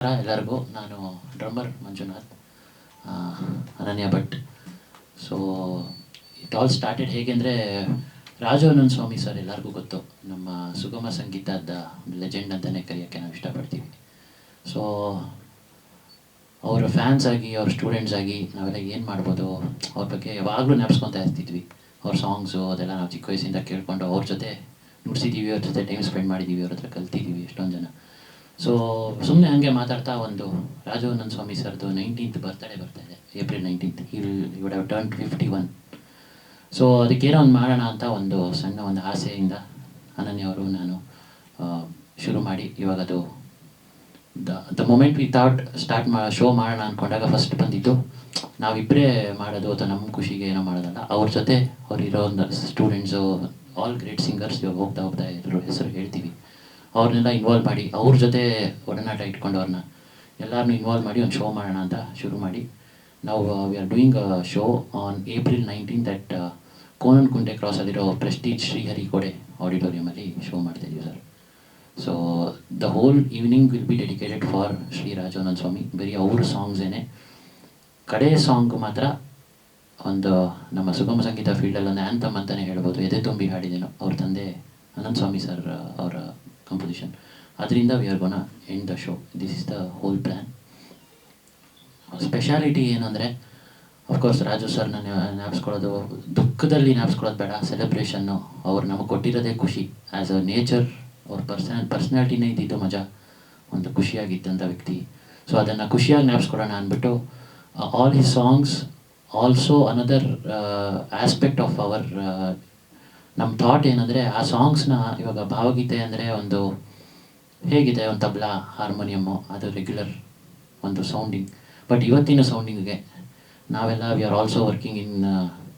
ಎಲ್ಲರಿಗೂ ನಾನು ಡ್ರಮ್ಮರ್ ಮಂಜುನಾಥ್, ಅನನ್ಯ Bhat. So it all started ಹೇಗೆ ಅಂದರೆ ರಾಜಾನಂದ ಸ್ವಾಮಿ ಸರ್ ಎಲ್ಲರಿಗೂ ಗೊತ್ತು, ನಮ್ಮ ಸುಗಮ ಸಂಗೀತದ ಲೆಜೆಂಡ್ ಅಂತಲೇ ಕರೆಯೋಕ್ಕೆ ನಾವು ಇಷ್ಟಪಡ್ತೀವಿ. ಸೊ ಅವರ ಫ್ಯಾನ್ಸ್ ಆಗಿ ಅವ್ರ ಸ್ಟೂಡೆಂಟ್ಸ್ ಆಗಿ ನಾವೆಲ್ಲ ಏನು ಮಾಡ್ಬೋದು ಅವ್ರ ಬಗ್ಗೆ ಯಾವಾಗಲೂ ನೆನೆಸ್ಕೊತಾ ಇರ್ತಿದ್ವಿ. ಅವ್ರ ಸಾಂಗ್ಸು ಅದೆಲ್ಲ ನಾವು ಚಿಕ್ಕ ವಯಸ್ಸಿಂದ ಕೇಳಿಕೊಂಡು ಅವ್ರ ಜೊತೆ ನುಡಿಸಿದ್ದೀವಿ, ಅವ್ರ ಜೊತೆ ಟೈಮ್ ಸ್ಪೆಂಡ್ ಮಾಡಿದ್ದೀವಿ, ಅವ್ರ ಹತ್ರ ಕಲ್ತಿದ್ದೀವಿ ಎಷ್ಟೊಂದು ಜನ. ಸೊ ಸುಮ್ಮನೆ ಹಂಗೆ ಮಾತಾಡ್ತಾ ಒಂದು ರಾಜಾನಂದ ಸ್ವಾಮಿ ಸರ್ದು 19th ಬರ್ತಾಯಿದೆ, April 19th. Would have turn 51. So ಅದಕ್ಕೇನೋ ಒಂದು ಮಾಡೋಣ ಅಂತ ಒಂದು ಆಸೆಯಿಂದ ಅನನ್ಯವರು ನಾನು ಶುರು ಮಾಡಿ, ಇವಾಗ ಅದು the moment we thought show ಮಾಡೋಣ ಅಂದ್ಕೊಂಡಾಗ ಫಸ್ಟ್ ಬಂದಿದ್ದು ನಾವಿಬ್ಬರೇ ಮಾಡೋದು ಅಥವಾ ನಮ್ಮ ಖುಷಿಗೆ ಏನೋ ಮಾಡೋದಲ್ಲ, ಅವ್ರ ಜೊತೆ ಅವ್ರಿರೋ ಒಂದು ಸ್ಟೂಡೆಂಟ್ಸು, ಆಲ್ ಗ್ರೇಟ್ ಸಿಂಗರ್ಸ್ ಹೋಗ್ತಾ ಎಲ್ಲರೂ ಹೆಸರು ಹೇಳ್ತೀವಿ, ಅವ್ರನ್ನೆಲ್ಲ ಇನ್ವಾಲ್ವ್ ಮಾಡಿ ಅವ್ರ ಜೊತೆ ಒಡನಾಟ ಇಟ್ಕೊಂಡು ಅವ್ರನ್ನ ಎಲ್ಲರನ್ನೂ ಇನ್ವಾಲ್ವ್ ಮಾಡಿ ಒಂದು ಶೋ ಮಾಡೋಣ ಅಂತ ಶುರು ಮಾಡಿ ನಾವು we are doing a show on April 19 at Konanakunte ಕ್ರಾಸಲ್ಲಿರೋ ಪ್ರೆಸ್ಟೀಜ್ ಶ್ರೀಹರಿಕೋಟೆ ಆಡಿಟೋರಿಯಮಲ್ಲಿ ಶೋ ಮಾಡ್ತಾಯಿದ್ದೀವಿ sir. So the whole evening will be dedicated for Shri Rajananda Swami. ಬರೀ ಅವ್ರ ಸಾಂಗ್ಸೇನೆ. ಕಡೆ ಸಾಂಗ್ ಮಾತ್ರ ಒಂದು ನಮ್ಮ ಸುಗಮ ಸಂಗೀತ ಫೀಲ್ಡಲ್ಲಿ ಒಂದು ಆ್ಯಂಥಮ್ ಅಂತಲೇ ಹೇಳ್ಬೋದು, ಎದೆ ತುಂಬಿ ಹಾಡಿದೇನೋ ಅವ್ರ ತಂದೆ ಅನಂತ ಸ್ವಾಮಿ ಸರ್ ಅವರ ಕಂಪೋಸಿಷನ್. ಅದರಿಂದ V are ಗೋನ end the show. This is the whole plan. Speciality ಏನಂದರೆ ಅಫ್ಕೋರ್ಸ್ ರಾಜು ಸರ್ನ ಜ್ಞಾಪಿಸ್ಕೊಳ್ಳೋದು, ದುಃಖದಲ್ಲಿ ಜ್ಞಾಪಿಸ್ಕೊಳ್ಳೋದು ಬೇಡ, ಸೆಲೆಬ್ರೇಷನ್ನು. ಅವ್ರು ನಮಗೆ ಕೊಟ್ಟಿರೋದೇ ಖುಷಿ. ಆ್ಯಸ್ ಅ ನೇಚರ್ ಅವ್ರ ಪರ್ಸ್ನಾಲಿಟಿನೇ ಇದ್ದಿದ್ದು ಮಜಾ, ಒಂದು ಖುಷಿಯಾಗಿದ್ದಂಥ ವ್ಯಕ್ತಿ. ಸೊ ಅದನ್ನು ಖುಷಿಯಾಗಿ ಜ್ಞಾಪಿಸ್ಕೊಳ್ಳೋಣ ಅಂದ್ಬಿಟ್ಟು all his songs also another aspect of our ನಮ್ಮ ಥಾಟ್ ಏನಂದರೆ ಆ ಸಾಂಗ್ಸ್ನ ಇವಾಗ ಭಾವಗೀತೆ ಅಂದರೆ ಒಂದು ಹೇಗಿದೆ, ಒಂದು ತಬಲಾ ಹಾರ್ಮೋನಿಯಮ್ಮು, ಅದು ರೆಗ್ಯುಲರ್ ಒಂದು ಸೌಂಡಿಂಗ್. ಬಟ್ ಇವತ್ತಿನ ಸೌಂಡಿಂಗ್ಗೆ ನಾವೆಲ್ಲ V are also working in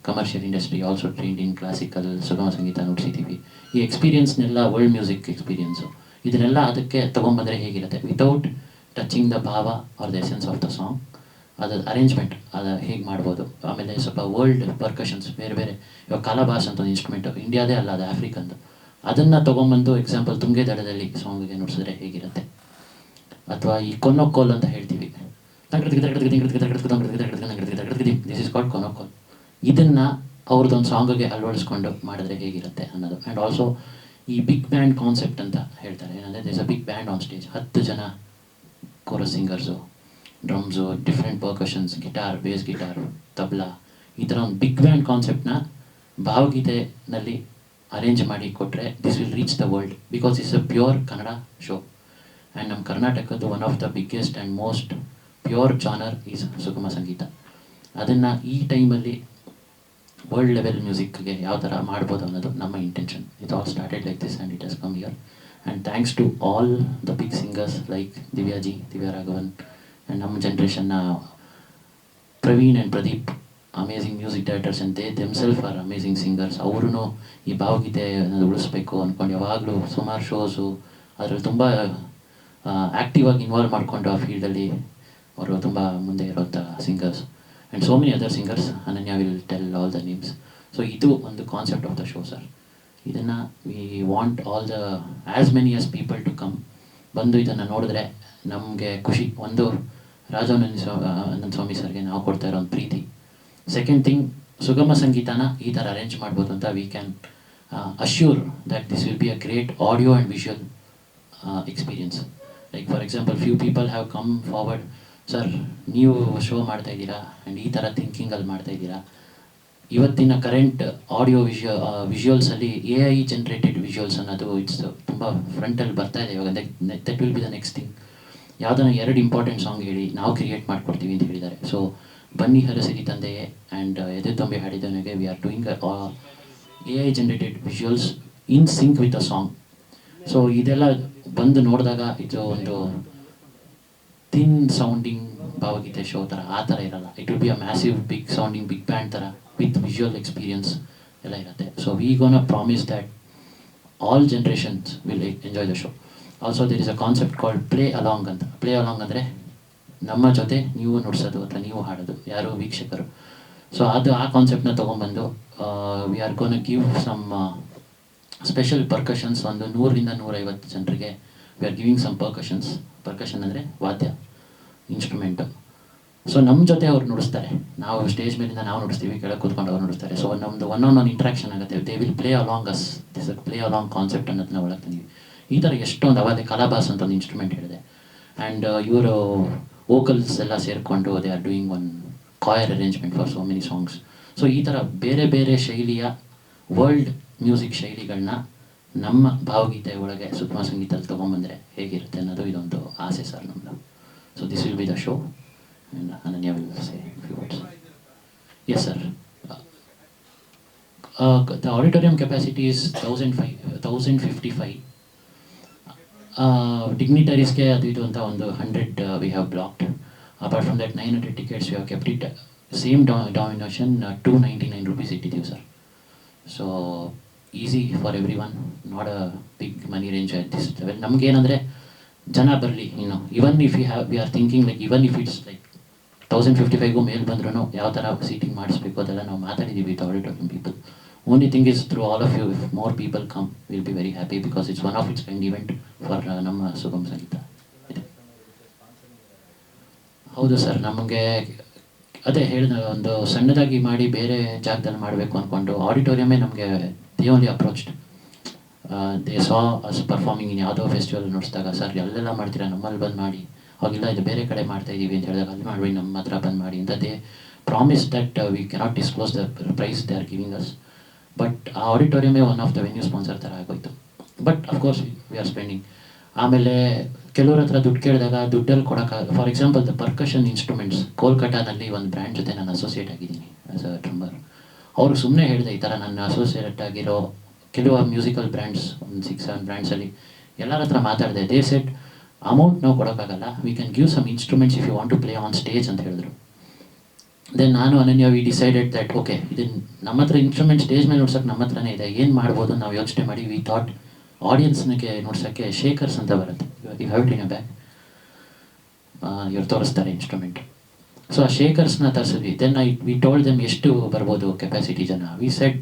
commercial industry, also trained in classical ಸುಗಮ ಸಂಗೀತ ನುಡಿಸಿದ್ದೀವಿ. ಈ ಎಕ್ಸ್ಪೀರಿಯನ್ಸ್ನೆಲ್ಲ ವರ್ಲ್ಡ್ ಮ್ಯೂಸಿಕ್ ಎಕ್ಸ್ಪೀರಿಯನ್ಸು, ಇದನ್ನೆಲ್ಲ ಅದಕ್ಕೆ ತೊಗೊಂಬಂದರೆ ಹೇಗಿರುತ್ತೆ ವಿತೌಟ್ ಟಚಿಂಗ್ ದ ಭಾವ are the essence of the song. ಅದು ಅರೇಂಜ್ಮೆಂಟ್ ಅದು ಹೇಗೆ ಮಾಡ್ಬೋದು. ಆಮೇಲೆ ಸ್ವಲ್ಪ ವರ್ಲ್ಡ್ ಪರ್ಕಷನ್ಸ್ ಬೇರೆ ಇವಾಗ ಕಾಲಾಬಾಸ್ ಅಂತ ಒಂದು ಇನ್ಸ್ಟ್ರೂಮೆಂಟು ಇಂಡಿಯಾದೇ ಅಲ್ಲ, ಅದು ಆಫ್ರಿಕನ್ದು. ಅದನ್ನು ತೊಗೊಂಬಂದು ಎಕ್ಸಾಂಪಲ್ ತುಂಗೆ ದಡದಲ್ಲಿ ಸಾಂಗಿಗೆ ನುಡಿಸಿದ್ರೆ ಹೇಗಿರುತ್ತೆ. ಅಥವಾ ಈ ಕೊನ್ನೊಕ್ಕೋಲ್ ಅಂತ ಹೇಳ್ತೀವಿ, ದಿಸ್ ಇಸ್ ಕಾಲ್ಡ್ ಕೊನ್ನೊಕ್ಕೋಲ್. ಇದನ್ನು ಅವ್ರದ್ದೊಂದು ಸಾಂಗಿಗೆ ಅಳವಡಿಸ್ಕೊಂಡು ಮಾಡಿದ್ರೆ ಹೇಗಿರುತ್ತೆ ಅನ್ನೋದು. ಆ್ಯಂಡ್ ಆಲ್ಸೋ ಈ ಬಿಗ್ ಬ್ಯಾಂಡ್ ಕಾನ್ಸೆಪ್ಟ್ ಅಂತ ಹೇಳ್ತಾರೆ. ಏನಂದರೆ does a big band on stage, 10 ಜನ chorus singers, drums, different percussions, guitar, bass guitar, tabla, ಈ ಥರ ಒಂದು ಬಿಗ್ ಬ್ಯಾಂಡ್ ಕಾನ್ಸೆಪ್ಟನ್ನ ಭಾವಗೀತೆನಲ್ಲಿ ಅರೇಂಜ್ ಮಾಡಿ ಕೊಟ್ಟರೆ this will reach the world, because it's a pure Kannada show. And ನಮ್ಮ ಕರ್ನಾಟಕದ್ದು one of the biggest and most pure genre is ಸುಗಮ ಸಂಗೀತ. ಅದನ್ನು ಈ ಟೈಮಲ್ಲಿ ವರ್ಲ್ಡ್ ಲೆವೆಲ್ ಮ್ಯೂಸಿಕ್ಗೆ ಯಾವ ಥರ ಮಾಡ್ಬೋದು ಅನ್ನೋದು ನಮ್ಮ intention. It all started like this and it has come here. And thanks to all the big singers like Divya Raghavan. And ನಮ್ಮ ಜನ್ರೇಷನ್ನ Praveen and Pradeep, amazing music directors, and they themself are amazing singers. ಅವರು ಈ ಭಾವಗೀತೆ ಉಳಿಸ್ಬೇಕು ಅಂದ್ಕೊಂಡು ಯಾವಾಗಲೂ ಸುಮಾರು ಶೋಸು ಅದರಲ್ಲಿ ತುಂಬ ಆ್ಯಕ್ಟಿವ್ ಆಗಿ ಇನ್ವಾಲ್ವ್ ಮಾಡಿಕೊಂಡು ಆ ಫೀಲ್ಡಲ್ಲಿ ಅವರು ತುಂಬ ಮುಂದೆ ಇರೋಂಥ singers. And so many other singers. Ananya will tell all the names. So ಇದು ಒಂದು concept of the show sir. ಇದನ್ನು we want all the as many as people to come, ಬಂದು ಇದನ್ನು ನೋಡಿದ್ರೆ ನಮಗೆ ಖುಷಿ. ಒಂದು ರಾಜಾನಂದ ಸ್ವಾಮಿ ಸರ್ಗೆ ನಾವು ಕೊಡ್ತಾ ಇರೋ ಒಂದು ಪ್ರೀತಿ. ಸೆಕೆಂಡ್ ಥಿಂಗ್, ಸುಗಮ ಸಂಗೀತನ ಈ ಥರ ಅರೇಂಜ್ ಮಾಡ್ಬೋದು ಅಂತ we can assure that this will be a great audio and visual experience. Like for example few people have come forward, sir ನೀವು ಶೋ ಮಾಡ್ತಾಯಿದ್ದೀರಾ ಆ್ಯಂಡ್ ಈ ಥರ ಥಿಂಕಿಂಗಲ್ಲಿ ಮಾಡ್ತಾಯಿದ್ದೀರಾ. ಇವತ್ತಿನ ಕರೆಂಟ್ ಆಡಿಯೋ ವಿಷುವಲ್ಸಲ್ಲಿ AI ಜನ್ರೇಟೆಡ್ ವಿಷುವಲ್ಸ್ ಅನ್ನೋದು ಇಟ್ಸ್ ತುಂಬ ಫ್ರಂಟಲ್ಲಿ ಬರ್ತಾ ಇದೆ ಇವಾಗ. That will be the next thing. ಯಾವುದನ್ನ 2 ಇಂಪಾರ್ಟೆಂಟ್ ಸಾಂಗ್ ಹೇಳಿ ನಾವು ಕ್ರಿಯೇಟ್ ಮಾಡಿಕೊಡ್ತೀವಿ ಅಂತ ಹೇಳಿದ್ದಾರೆ. ಸೊ ಬನ್ನಿ ಹರಸಿರಿ ತಂದೆಯೇ ಆ್ಯಂಡ್ ಎದೆ ತುಂಬಿ ಹಾಡಿದವನಿಗೆ we are doing AI generated visuals in sync with a song. So ಇದೆಲ್ಲ ಬಂದು ನೋಡಿದಾಗ ಇದು ಒಂದು ಥಿನ್ ಸೌಂಡಿಂಗ್ ಭಾವಗೀತೆ ಶೋ ಥರ ಆ ಥರ ಇರಲ್ಲ. It will be a massive big sounding big band ಥರ ವಿತ್ ವಿಷುವಲ್ ಎಕ್ಸ್ಪೀರಿಯನ್ಸ್ ಎಲ್ಲ ಇರುತ್ತೆ. So we gonna promise that all generations will enjoy the show. Also there is a concept called play along ಅಂತ. Play along ಅಂದರೆ ನಮ್ಮ ಜೊತೆ ನೀವು ನುಡಿಸೋದು ಅಥವಾ ನೀವು ಹಾಡೋದು, ಯಾರು ವೀಕ್ಷಕರು. ಸೊ ಆ ಕಾನ್ಸೆಪ್ಟನ್ನ ತೊಗೊಂಬಂದು we are gonna give some special percussions. ಒಂದು 100 ರಿಂದ 150 ಜನರಿಗೆ we are giving some percussions percussion ಅಂದರೆ ವಾದ್ಯ, ಇನ್ಸ್ಟ್ರೂಮೆಂಟು. ಸೊ ನಮ್ಮ ಜೊತೆ ಅವ್ರು ನುಡಿಸ್ತಾರೆ, ನಾವು ಸ್ಟೇಜ್ ಮೇಲಿಂದ ನಾವು ನುಡಿಸ್ತೀವಿ, ಕೆಳಗೆ ಕೂತ್ಕೊಂಡು ಅವ್ರು ನುಡಿಸ್ತಾರೆ. ಸೊ ನಮ್ಮದು ಒನ್ ಇಂಟ್ರಾಕ್ಷನ್ ಆಗುತ್ತೆ. They will play along us, this play along concept ಅನ್ನೋದನ್ನ ಒಳಗೆ ತಂದೀವಿ. ಈ ಥರ ಎಷ್ಟೊಂದು ಅವಾಗಲೇ ಕಲಾಬಾಸ್ ಅಂತ ಒಂದು ಇನ್ಸ್ಟ್ರೂಮೆಂಟ್ ಹೇಳಿದೆ. ಆ್ಯಂಡ್ ಇವರು ವೋಕಲ್ಸ್ ಎಲ್ಲ ಸೇರಿಕೊಂಡು they are doing one coir arrangement for so many songs. So ಈ ಥರ ಬೇರೆ ಬೇರೆ ಶೈಲಿಯ ವರ್ಲ್ಡ್ ಮ್ಯೂಸಿಕ್ ಶೈಲಿಗಳನ್ನ ನಮ್ಮ ಭಾವಗೀತೆ ಒಳಗೆ ಸುಗಮ ಸಂಗೀತದಲ್ಲಿ ತೊಗೊಂಬಂದರೆ ಹೇಗಿರುತ್ತೆ ಅನ್ನೋದು ಇದೊಂದು ಆಸೆ ಸರ್ ನಮ್ಮದು. So this will be the show and Ananya will say a few words. Yes, sir. The auditorium capacity is 1055. Dignitaries-ಗೆ ಅದು ಇದು ಅಂತ ಒಂದು 100 we have blocked. Apart from that, 900 tickets we have kept it same denomination, 299 rupees ಇಟ್ಟಿದ್ದೀವಿ ಸರ್. So easy for everyone, not a big money range at this level. ನಮಗೇನಂದರೆ ಜನ ಬರಲಿ. ಇನ್ನು even if we are thinking like even if it's like 1055ಗೂ ಮೇಲೆ ಬಂದ್ರೂ ಯಾವ ಥರ ಸೀಟಿಂಗ್ ಮಾಡಿಸ್ಬೇಕು ಅದೆಲ್ಲ ನಾವು ಮಾತಾಡಿದ್ದೀವಿ with auditorium people. Only thing is through all of you, if more people come will be very happy because it's one of its kind event for ನಮ್ಮ ಸುಗಮ ಸಂಗೀತ ಇದೆ. ಹೌದು ಸರ್, ನಮಗೆ ಅದೇ ಹೇಳಿದ ಒಂದು ಸಣ್ಣದಾಗಿ ಮಾಡಿ ಬೇರೆ ಜಾಗದಲ್ಲಿ ಮಾಡಬೇಕು ಅಂದ್ಕೊಂಡು ಆಡಿಟೋರಿಯಮೇ ನಮಗೆ they only approached. They saw us performing in ಯಾವುದೋ ಫೆಸ್ಟಿವಲ್ ನೋಡಿಸಿದಾಗ, ಸರ್ ಅಲ್ಲೆಲ್ಲ ಮಾಡ್ತೀರಾ, ನಮ್ಮಲ್ಲಿ ಬಂದು ಮಾಡಿ. ಅವಾಗಿಲ್ಲ, ಇದು ಬೇರೆ ಕಡೆ ಮಾಡ್ತಾ ಇದ್ದೀವಿ ಅಂತ ಹೇಳಿದಾಗ ಅಲ್ಲಿ ಮಾಡಿ, ನಮ್ಮ ಹತ್ರ ಬಂದು ಮಾಡಿ ಅಂತ they promise that we cannot disclose the price they are giving us. But ಆ ಆಡಿಟೋರಿಯಮೇ one of the venue sponsor ಥರ ಆಗೋಯ್ತು. But of course we are spending. ಆಮೇಲೆ ಕೆಲವ್ರ ಹತ್ರ ದುಡ್ಡು ಕೇಳಿದಾಗ ದುಡ್ಡಲ್ಲಿ ಕೊಡೋಕ್ಕಾಗಲ್ಲ. For example the percussion instruments, ಕೋಲ್ಕತ್ತಾನಲ್ಲಿ ಒಂದು ಬ್ರ್ಯಾಂಡ್ ಜೊತೆ ನಾನು ಅಸೋಸಿಯೇಟ್ ಆಗಿದ್ದೀನಿ ಆ್ಯಸ್ ಅ ಡ್ರಮ್ಮರ್. ಅವರು ಸುಮ್ಮನೆ ಹೇಳಿದೆ, ಈ ಥರ ನನ್ನ ಅಸೋಸಿಯೇಟ್ ಆಗಿರೋ ಕೆಲವು ಮ್ಯೂಸಿಕಲ್ ಬ್ರ್ಯಾಂಡ್ಸ್, ಒಂದು 6-7 ಬ್ರ್ಯಾಂಡ್ಸಲ್ಲಿ ಎಲ್ಲರ ಹತ್ರ ಮಾತಾಡಿದೆ. ದೇ ಸೆಟ್ ಅಮೌಂಟ್ ನಾವು ಕೊಡೋಕ್ಕಾಗಲ್ಲ, we can give some instruments if you want to play on stage ಅಂತ ಹೇಳಿದ್ರು. ದೆನ್ ನಾನು ಅನನ್ಯ ವಿ ಡಿಸೈಡೆಡ್ ದಟ್ ಓಕೆ, ಇದನ್ನು ನಮ್ಮ ಹತ್ರ ಇನ್ಸ್ಟ್ರೂಮೆಂಟ್ ಸ್ಟೇಜ್ ಮೇಲೆ ನೋಡ್ಸೋಕೆ ನಮ್ಮ ಹತ್ರನೇ ಇದೆ, ಏನು ಮಾಡ್ಬೋದು ನಾವು ಯೋಚನೆ ಮಾಡಿ ವಿ ಥಾಟ್ ಆಡಿಯನ್ಸ್ನಿಗೆ ನೋಡ್ಸೋಕ್ಕೆ ಶೇಕರ್ಸ್ ಅಂತ ಬರುತ್ತೆ, ಇವಾಗ ಹರ್ಟ್ ಇನ್ ಅ ಬ್ಯಾಗ್, ಇವ್ರು ತೋರಿಸ್ತಾರೆ ಇನ್ಸ್ಟ್ರೂಮೆಂಟ್. ಸೊ ಆ ಶೇಕರ್ಸ್ನ ತರಿಸಿದ್ವಿ. ದೆನ್ ವಿ ಟೋಲ್ಡ್ ದೆಮ್ ಎಷ್ಟು ಬರ್ಬೋದು ಕೆಪಾಸಿಟಿ ಜನ. ವಿ ಸೆಡ್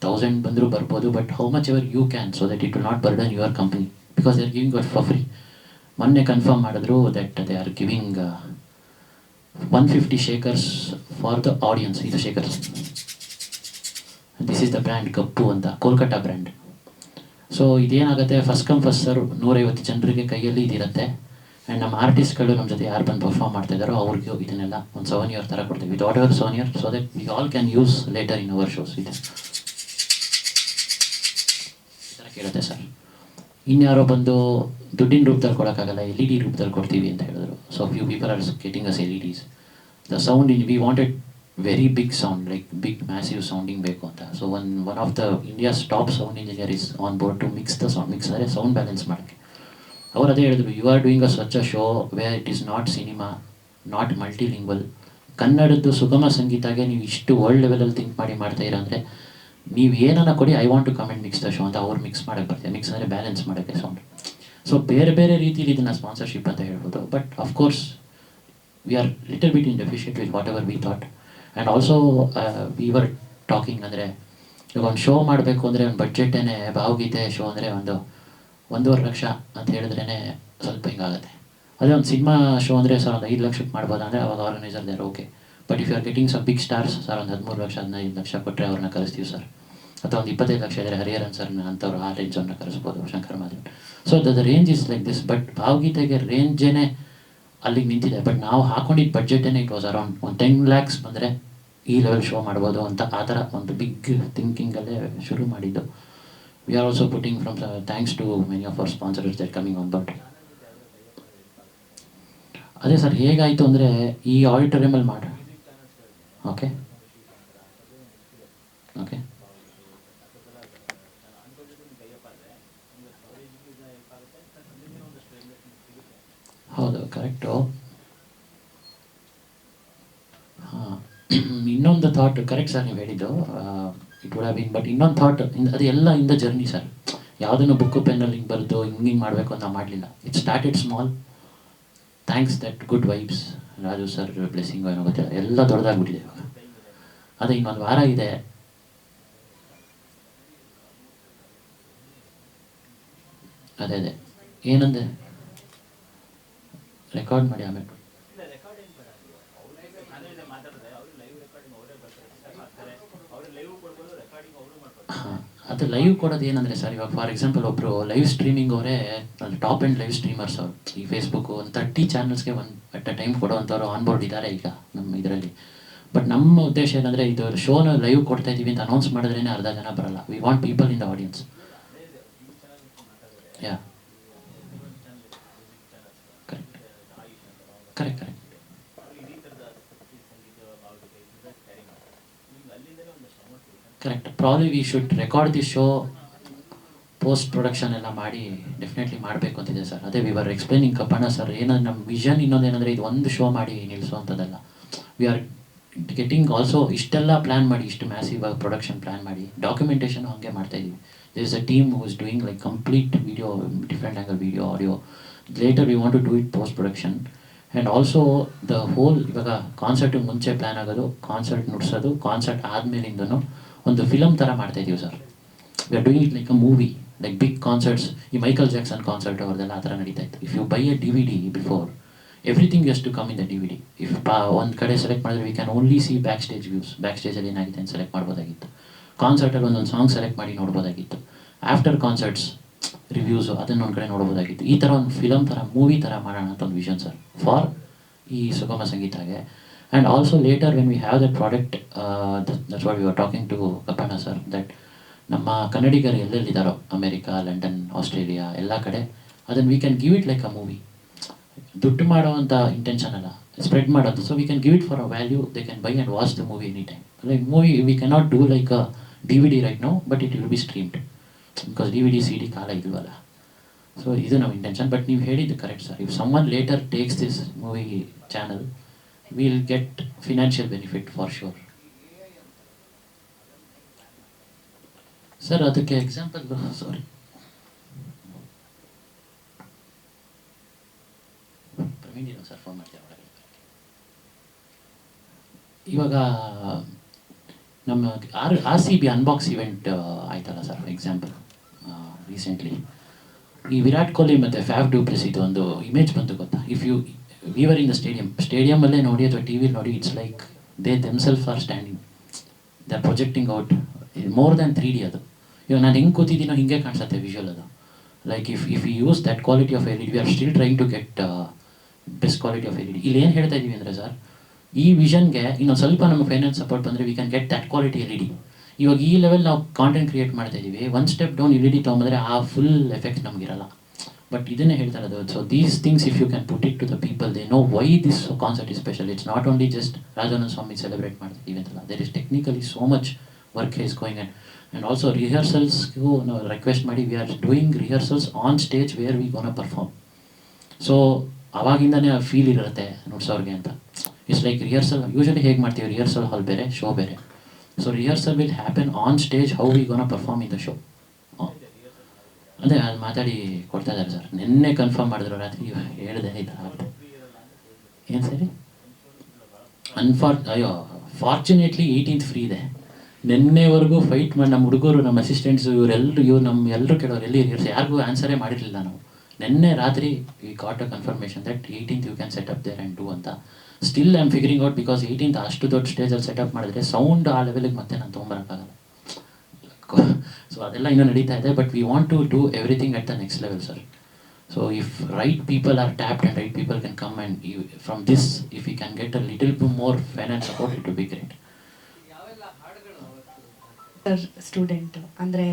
1000 ಬಂದರೂ ಬರ್ಬೋದು, but how much ever you can, so that it will not burden your company because they are giving it for free. ಮೊನ್ನೆ ಕನ್ಫರ್ಮ್ ಮಾಡಿದ್ರು that they are giving 150 shakers for the audience. ಇದು ಶೇಕರ್ಸ್, this is the brand ಕಪ್ಪು ಅಂತ, Kolkata brand. So ಇದೇನಾಗುತ್ತೆ, first come first serve, 150 ಜನರಿಗೆ ಕೈಯಲ್ಲಿ ಇದಿರುತ್ತೆ. ಆ್ಯಂಡ್ ನಮ್ಮ ಆರ್ಟಿಸ್ಟ್ಗಳು ನಮ್ಮ ಜೊತೆ ಯಾರು ಬಂದು ಪರ್ಫಾರ್ಮ್ ಮಾಡ್ತಾಯಿದ್ದಾರೋ ಅವ್ರಿಗೆ ಇದನ್ನೆಲ್ಲ ಒಂದು ಸೌನಿಯರ್ ಥರ ಕೊಡ್ತೀವಿ, with whatever souvenir, so that we all can use later in our shows. ಇದೆ ಈ ಥರ ಕೇಳುತ್ತೆ ಸರ್. ಇನ್ಯಾರೋ ಬಂದು ದುಡ್ಡಿನ ರೂಪದಲ್ಲಿ ಕೊಡೋಕ್ಕಾಗಲ್ಲ, LED ರೂಪದಲ್ಲಿ ಕೊಡ್ತೀವಿ ಅಂತ ಹೇಳಿದ್ರು. So few people are getting us LEDs. The sound we wanted very big sound, like big massive sounding ಬೇಕು ಅಂತ. So one of the India's top sound engineer is on board to mix the sound, mix ಅಂದರೆ sound balance ಮಾಡೋಕ್ಕೆ. ಅವ್ರು ಅದೇ ಹೇಳಿದ್ರು, you are doing a such a show where it is not cinema, not multilingual. ಕನ್ನಡದ್ದು ಸುಗಮ ಸಂಗೀತಗೆ ನೀವು ಇಷ್ಟು ವರ್ಲ್ಡ್ ಲೆವೆಲಲ್ಲಿ ಥಿಂಕ್ ಮಾಡಿ ಮಾಡ್ತಾಯಿರ ಅಂದರೆ ನೀವು ಏನನ್ನ ಕೊಡಿ, I want to come and mix the show ಅಂತ ಅವ್ರು ಮಿಕ್ಸ್ ಮಾಡೋಕ್ಕೆ ಬರ್ತಾರೆ. ಮಿಕ್ಸ್ ಅಂದರೆ ಬ್ಯಾಲೆನ್ಸ್ ಮಾಡೋಕ್ಕೆ ಸೌಂಡ್. ಸೊ ಬೇರೆ ಬೇರೆ ರೀತಿಯಲ್ಲಿ ಇದನ್ನು ಸ್ಪಾನ್ಸರ್ಶಿಪ್ ಅಂತ ಹೇಳ್ಬೋದು. But of course we are little bit in deficient with what ever we thought. And also we were talking, ಅಂದರೆ ಇವಾಗ ಒಂದು ಶೋ ಮಾಡಬೇಕು ಅಂದರೆ ಒಂದು ಬಡ್ಜೆಟೇ, ಭಾವಗೀತೆ ಶೋ ಅಂದರೆ 1.5 ಲಕ್ಷ ಅಂತ ಹೇಳಿದ್ರೇ ಸ್ವಲ್ಪ ಹಿಂಗಾಗುತ್ತೆ. ಅದೇ ಒಂದು ಸಿನಿಮಾ ಶೋ ಅಂದರೆ ಸರ್ ಒಂದು 5 ಲಕ್ಷಕ್ಕೆ ಮಾಡ್ಬೋದು ಅಂದರೆ ಅವಾಗ organiser there okay. But if you are getting some big stars, sir ಒಂದು 13 ಲಕ್ಷ 15 ಲಕ್ಷ ಕೊಟ್ಟರೆ ಅವ್ರನ್ನ ಕರೆಸ್ತೀವಿ ಸರ್. ಅಥವಾ ಒಂದು 25 ಲಕ್ಷ ಇದ್ದರೆ ಹರಿಹರನ್ ಸರ್ನ ಅಂಥವ್ರು ಆ ರೇಂಜನ್ನು ಕರೆಸ್ಬೋದು, Shankar Madhav. So the range is like this. But ಭಾವಗೀತೆಗೆ ರೇಂಜೇ ಅಲ್ಲಿಗೆ ನಿಂತಿದೆ. ಬಟ್ ನಾವು ಹಾಕೊಂಡಿದ್ದ ಬಡ್ಜೆಟೇ ಇಟ್ ವಾಸ್ ಅರೌಂಡ್ ಒಂದು 10 lakhs ಬಂದರೆ ಈ ಲೆವೆಲ್ ಶೋ ಮಾಡ್ಬೋದು ಅಂತ, ಆ ಥರ ಒಂದು ಬಿಗ್ ಥಿಂಕಿಂಗಲ್ಲೇ ಶುರು ಮಾಡಿದ್ದು. We are also putting from thanks to many of our sponsors that coming on board. ಅದೇ ಸರ್, ಹೇಗಾಯಿತು ಅಂದರೆ ಈ ಆಡಿಟೋರಿಯಮಲ್ಲಿ ಮಾಡಿ. ಓಕೆ ಓಕೆ ಹೌದು, ಕರೆಕ್ಟು. ಹಾಂ, ಇನ್ನೊಂದು ಥಾಟ್ ಕರೆಕ್ಟ್ ಸರ್ ನೀವು ಹೇಳಿದ್ದು, it would have been. But ಇನ್ನೊಂದು ಥಾಟ್, ಅದು ಎಲ್ಲ ಇನ್ ದ ಜರ್ನಿ ಸರ್. ಯಾವುದನ್ನು ಬುಕ್ಕು ಪೆನ್ನಲ್ಲಿ ಹಿಂಗೆ ಬರೆದು ಹಿಂಗೆ ಮಾಡಬೇಕು ಅಂತ ಮಾಡಲಿಲ್ಲ. It started small. Thanks that good vibes, Raju sir blessing ಏನೋ ಗೊತ್ತಿಲ್ಲ, ಎಲ್ಲ ದೊಡ್ಡದಾಗ್ಬಿಟ್ಟಿದೆ ಇವಾಗ. ಅದೇ ಇನ್ನೊಂದು ವಾರ ಇದೆ. ಅದೇ ಏನಂದೆ ರೆಕಾರ್ಡ್ ಮಾಡಿ ಆಮೇಲೆ ಹಾಂ, ಅದು ಲೈವ್ ಕೊಡೋದು ಏನಂದರೆ ಸರ್, ಇವಾಗ ಫಾರ್ ಎಕ್ಸಾಂಪಲ್ ಒಬ್ಬರು ಲೈವ್ ಸ್ಟ್ರೀಮಿಂಗ್ ಅವರೇ ಟಾಪ್ ಆ್ಯಂಡ್ ಲೈವ್ ಸ್ಟ್ರೀಮರ್ಸ್ ಅವರು ಈ ಫೇಸ್ಬುಕ್ಕು ಒಂದು 30 ಚಾನಲ್ಸ್ಗೆ ಒಂದು ಅಟ್ ಅ ಟೈಮ್ ಕೊಡೋವಂಥವ್ರು ಆನ್ ಬೋರ್ಡ್ ಇದ್ದಾರೆ ಈಗ ನಮ್ಮ ಇದರಲ್ಲಿ. ಬಟ್ ನಮ್ಮ ಉದ್ದೇಶ ಏನಂದರೆ ಇದು ಶೋನ ಲೈವ್ ಕೊಡ್ತಾ ಇದ್ದೀವಿ ಅಂತ ಅನೌನ್ಸ್ ಮಾಡಿದ್ರೇ ಅರ್ಧ ಜನ ಬರಲ್ಲ. We want people in the audience. Yeah correct correct correct correct. Probably we should record the show, post production ಎಲ್ಲ ಮಾಡಿ ಡೆಫಿನೆಟ್ಲಿ ಮಾಡಬೇಕು ಅಂತಿದೆ ಸರ್. ಅದೇ we are explaining Kappanna sir, ಏನಂದ್ರೆ ನಮ್ಮ ವಿಷನ್ ಇನ್ನೊಂದೇನೆಂದರೆ ಇದು ಒಂದು ಶೋ ಮಾಡಿ ನಿಲ್ಲಿಸುವಂಥದ್ದಲ್ಲ. ವಿ ಆರ್ ಗೆಟಿಂಗ್ ಆಲ್ಸೋ ಇಷ್ಟೆಲ್ಲ ಪ್ಲ್ಯಾನ್ ಮಾಡಿ, ಇಷ್ಟು ಮ್ಯಾಸಿವ್ ಆಗಿ ಪ್ರೊಡಕ್ಷನ್ ಪ್ಲ್ಯಾನ್ ಮಾಡಿ ಡಾಕ್ಯುಮೆಂಟೇಷನ್ ಹಾಗೆ ಮಾಡ್ತಾಯಿದ್ದೀವಿ. There is a team who is doing like complete video, different angle video, audio. Later we want to do it post production and also the whole. ಇವಾಗ ಕಾನ್ಸರ್ಟಿಗೆ ಮುಂಚೆ plan ಆಗೋದು, concert ನುಡ್ಸೋದು, concert ಆದಮೇಲಿಂದನೂ ಒಂದು film ಥರ ಮಾಡ್ತಾಯಿದ್ದೀವಿ sir. We are doing it like a movie, like big concerts. ಈ Michael Jackson concert ಅವ್ರದ್ದೆಲ್ಲ ಆ ಥರ ನಡೀತಾ ಇತ್ತು. If you buy a DVD before, everything has to come in the DVD. If ಒಂದು ಕಡೆ ಸೆಲೆಕ್ಟ್ ಮಾಡಿದ್ರೆ we can only see back stage views, back ಸ್ಟೇಜಲ್ಲಿ ಏನಾಗಿದೆ ಅಂತ ಸೆಲೆಕ್ಟ್ ಮಾಡ್ಬೋದಾಗಿತ್ತು. ಕಾನ್ಸರ್ಟಲ್ಲಿ ಒಂದೊಂದು ಸಾಂಗ್ ಸೆಲೆಕ್ಟ್ ಮಾಡಿ ನೋಡ್ಬೋದಾಗಿತ್ತು. ಆಫ್ಟರ್ ಕಾನ್ಸರ್ಟ್ಸ್ ರಿವ್ಯೂಸು ಅದನ್ನು ಒಂದು ಕಡೆ ನೋಡ್ಬೋದಾಗಿತ್ತು. ಈ ಥರ ಒಂದು ಫಿಲಮ್ ಥರ, ಮೂವಿ ಥರ ಮಾಡೋಣ ಅಂತ ಒಂದು ವಿಷನ್ ಸರ್ ಫಾರ್ ಈ ಸುಗಮ ಸಂಗೀತಗೆ. And also later when we have that product, that's what we are talking to Kappanna sir, that ನಮ್ಮ ಕನ್ನಡಿಗರು ಎಲ್ಲೆಲ್ಲಿದ್ದಾರೋ ಅಮೇರಿಕಾ, ಲಂಡನ್, ಆಸ್ಟ್ರೇಲಿಯಾ ಎಲ್ಲ ಕಡೆ, ಅದನ್ನು we can give it like a movie. ದುಡ್ಡು ಮಾಡೋವಂಥ ಇಂಟೆನ್ಷನ್ ಅಲ್ಲ, ಸ್ಪ್ರೆಡ್ ಮಾಡೋದು. So we can give it for a value, they can buy and watch the movie any time. Like movie we cannot do like a DVD right now, but it will B streamed because DVD CD ಕಾಲ ಇಲ್ವಲ್ಲ. So ಇದು ನಮ್ಮ intention. But ನೀವು ಹೇಳಿದ್ದು correct sir, if someone later takes this movie channel, will get financial benefit for sure sir. ಅದಕ್ಕೆ example, sorry Praveen sir phone ಮಾಡ್ತೀವಿ. ಇವಾಗ ನಮ್ಮ RCB ಅನ್ಬಾಕ್ಸ್ ಇವೆಂಟ್ ಆಯ್ತಲ್ಲ ಸರ್, ಎಕ್ಸಾಂಪಲ್ ರೀಸೆಂಟ್ಲಿ ಈ ವಿರಾಟ್ ಕೊಹ್ಲಿ ಮತ್ತು ಫ್ಯಾಫ್ ಡು ಪ್ಲೆಸಿಸ್ ಒಂದು ಇಮೇಜ್ ಬಂತು ಗೊತ್ತಾ? If you viewer in the ಸ್ಟೇಡಿಯಮಲ್ಲೇ ನೋಡಿ ಅಥವಾ TV ನೋಡಿ, it's like they themself are standing, they are projecting out more than 3D. ಅದು ಇವಾಗ ನಾನು ಹೆಂಗೆ ಕೂತಿದ್ದೀನೋ ಹಿಂಗೆ ಕಾಣಿಸುತ್ತೆ ವಿಜುವಲ್ ಅದು. Like if you use that quality of LED, we are still trying to get best quality of LED. ಇಲ್ಲಿ ಏನು ಹೇಳ್ತಾ ಇದ್ದೀವಿ ಅಂದರೆ ಸರ್, ಈ ವಿಷನ್ಗೆ ಇನ್ನೊಂದು ಸ್ವಲ್ಪ ನಮಗೆ ಫೈನಾನ್ಸ್ ಸಪೋರ್ಟ್ ಬಂದರೆ we can get that quality LED. ಇವಾಗ ಈ ಲೆವೆಲ್ ನಾವು ಕಾಂಟೆಂಟ್ ಕ್ರಿಯೇಟ್ ಮಾಡ್ತಾ ಇದ್ದೀವಿ, ಒನ್ ಸ್ಟೆಪ್ ಡೌನ್ LED ತೊಗೊಂಬಂದರೆ ಆ ಫುಲ್ ಎಫೆಕ್ಟ್ ನಮಗಿರಲ್ಲ. ಬಟ್ ಇದನ್ನೇ ಹೇಳ್ತಾ ಇರೋದು. So these things if you can put it to the people, they know why this concert is special. It's not only just Rajananda Swami celebrate ಮಾಡ್ತೀವಿ ಅಂತಲ್ಲ, there is technically so much work is going. And also ರಿಹರ್ಸಲ್ಸ್ಗೂ ನಾವು request ಮಾಡಿ, we are doing rehearsals on stage where we gonna perform. So ಅವಾಗಿಂದನೇ ಆ feel ಇರುತ್ತೆ ನುಡ್ಸೋರಿಗೆ ಅಂತ. It's like rehearsal usually ಹೇಗೆ ಮಾಡ್ತೀವಿ, ರಿಹರ್ಸಲ್ ಹಾಲ್ ಬೇರೆ, ಶೋ ಬೇರೆ. So rehearsal will happen on stage, how we gonna perform in the show. ಅದೇ ಅದು ಮಾತಾಡಿ ಕೊಡ್ತಾ ಇದ್ದಾರೆ ಸರ್. ನಿನ್ನೆ ಕನ್ಫರ್ಮ್ ಮಾಡಿದ್ರು ರಾತ್ರಿ, ಹೇಳಿದೆ ಈ ಥರ ಆಗುತ್ತೆ. ಏನು ಸರಿ ಫಾರ್ಚುನೇಟ್ಲಿ 18th ಫ್ರೀ ಇದೆ. ನಿನ್ನೆವರೆಗೂ ಫೈಟ್ ಮಾಡಿ ನಮ್ಮ ಹುಡುಗರು, ನಮ್ಮ ಅಸಿಸ್ಟೆಂಟ್ಸು, ಇವ್ರು ನಮ್ಮ ಎಲ್ಲರೂ ಕೇಳೋರು ಎಲ್ಲಿ ರಿಹರ್ಸಲ್, ಯಾರಿಗೂ ಆನ್ಸರೇ ಮಾಡಿರಲಿಲ್ಲ ನಾವು. ನಿನ್ನೆ ರಾತ್ರಿ we got a confirmation that 18th you can set up there and do ಅಂತ. Still I am figuring out, because 18th ಅಷ್ಟು ದೊಡ್ಡ ಸ್ಟೇಜಲ್ಲಿ ಸೆಟಪ್ ಮಾಡಿದ್ರೆ ಸೌಂಡ್ ಆ ಲೆವೆಲಿಗೆ ಮತ್ತೆ ನಾನು ತೊಗೊಂಬರೋಕ್ಕಾಗಲ್ಲ. ಸೊ ಅದೆಲ್ಲ ಇನ್ನೂ ನಡೀತಾ ಇದೆ. But we want to do everything at the next level sir. So if right people are tapped and right people can come and from this, if you can get a little more finance support, it will be great. Student ಅಂದರೆ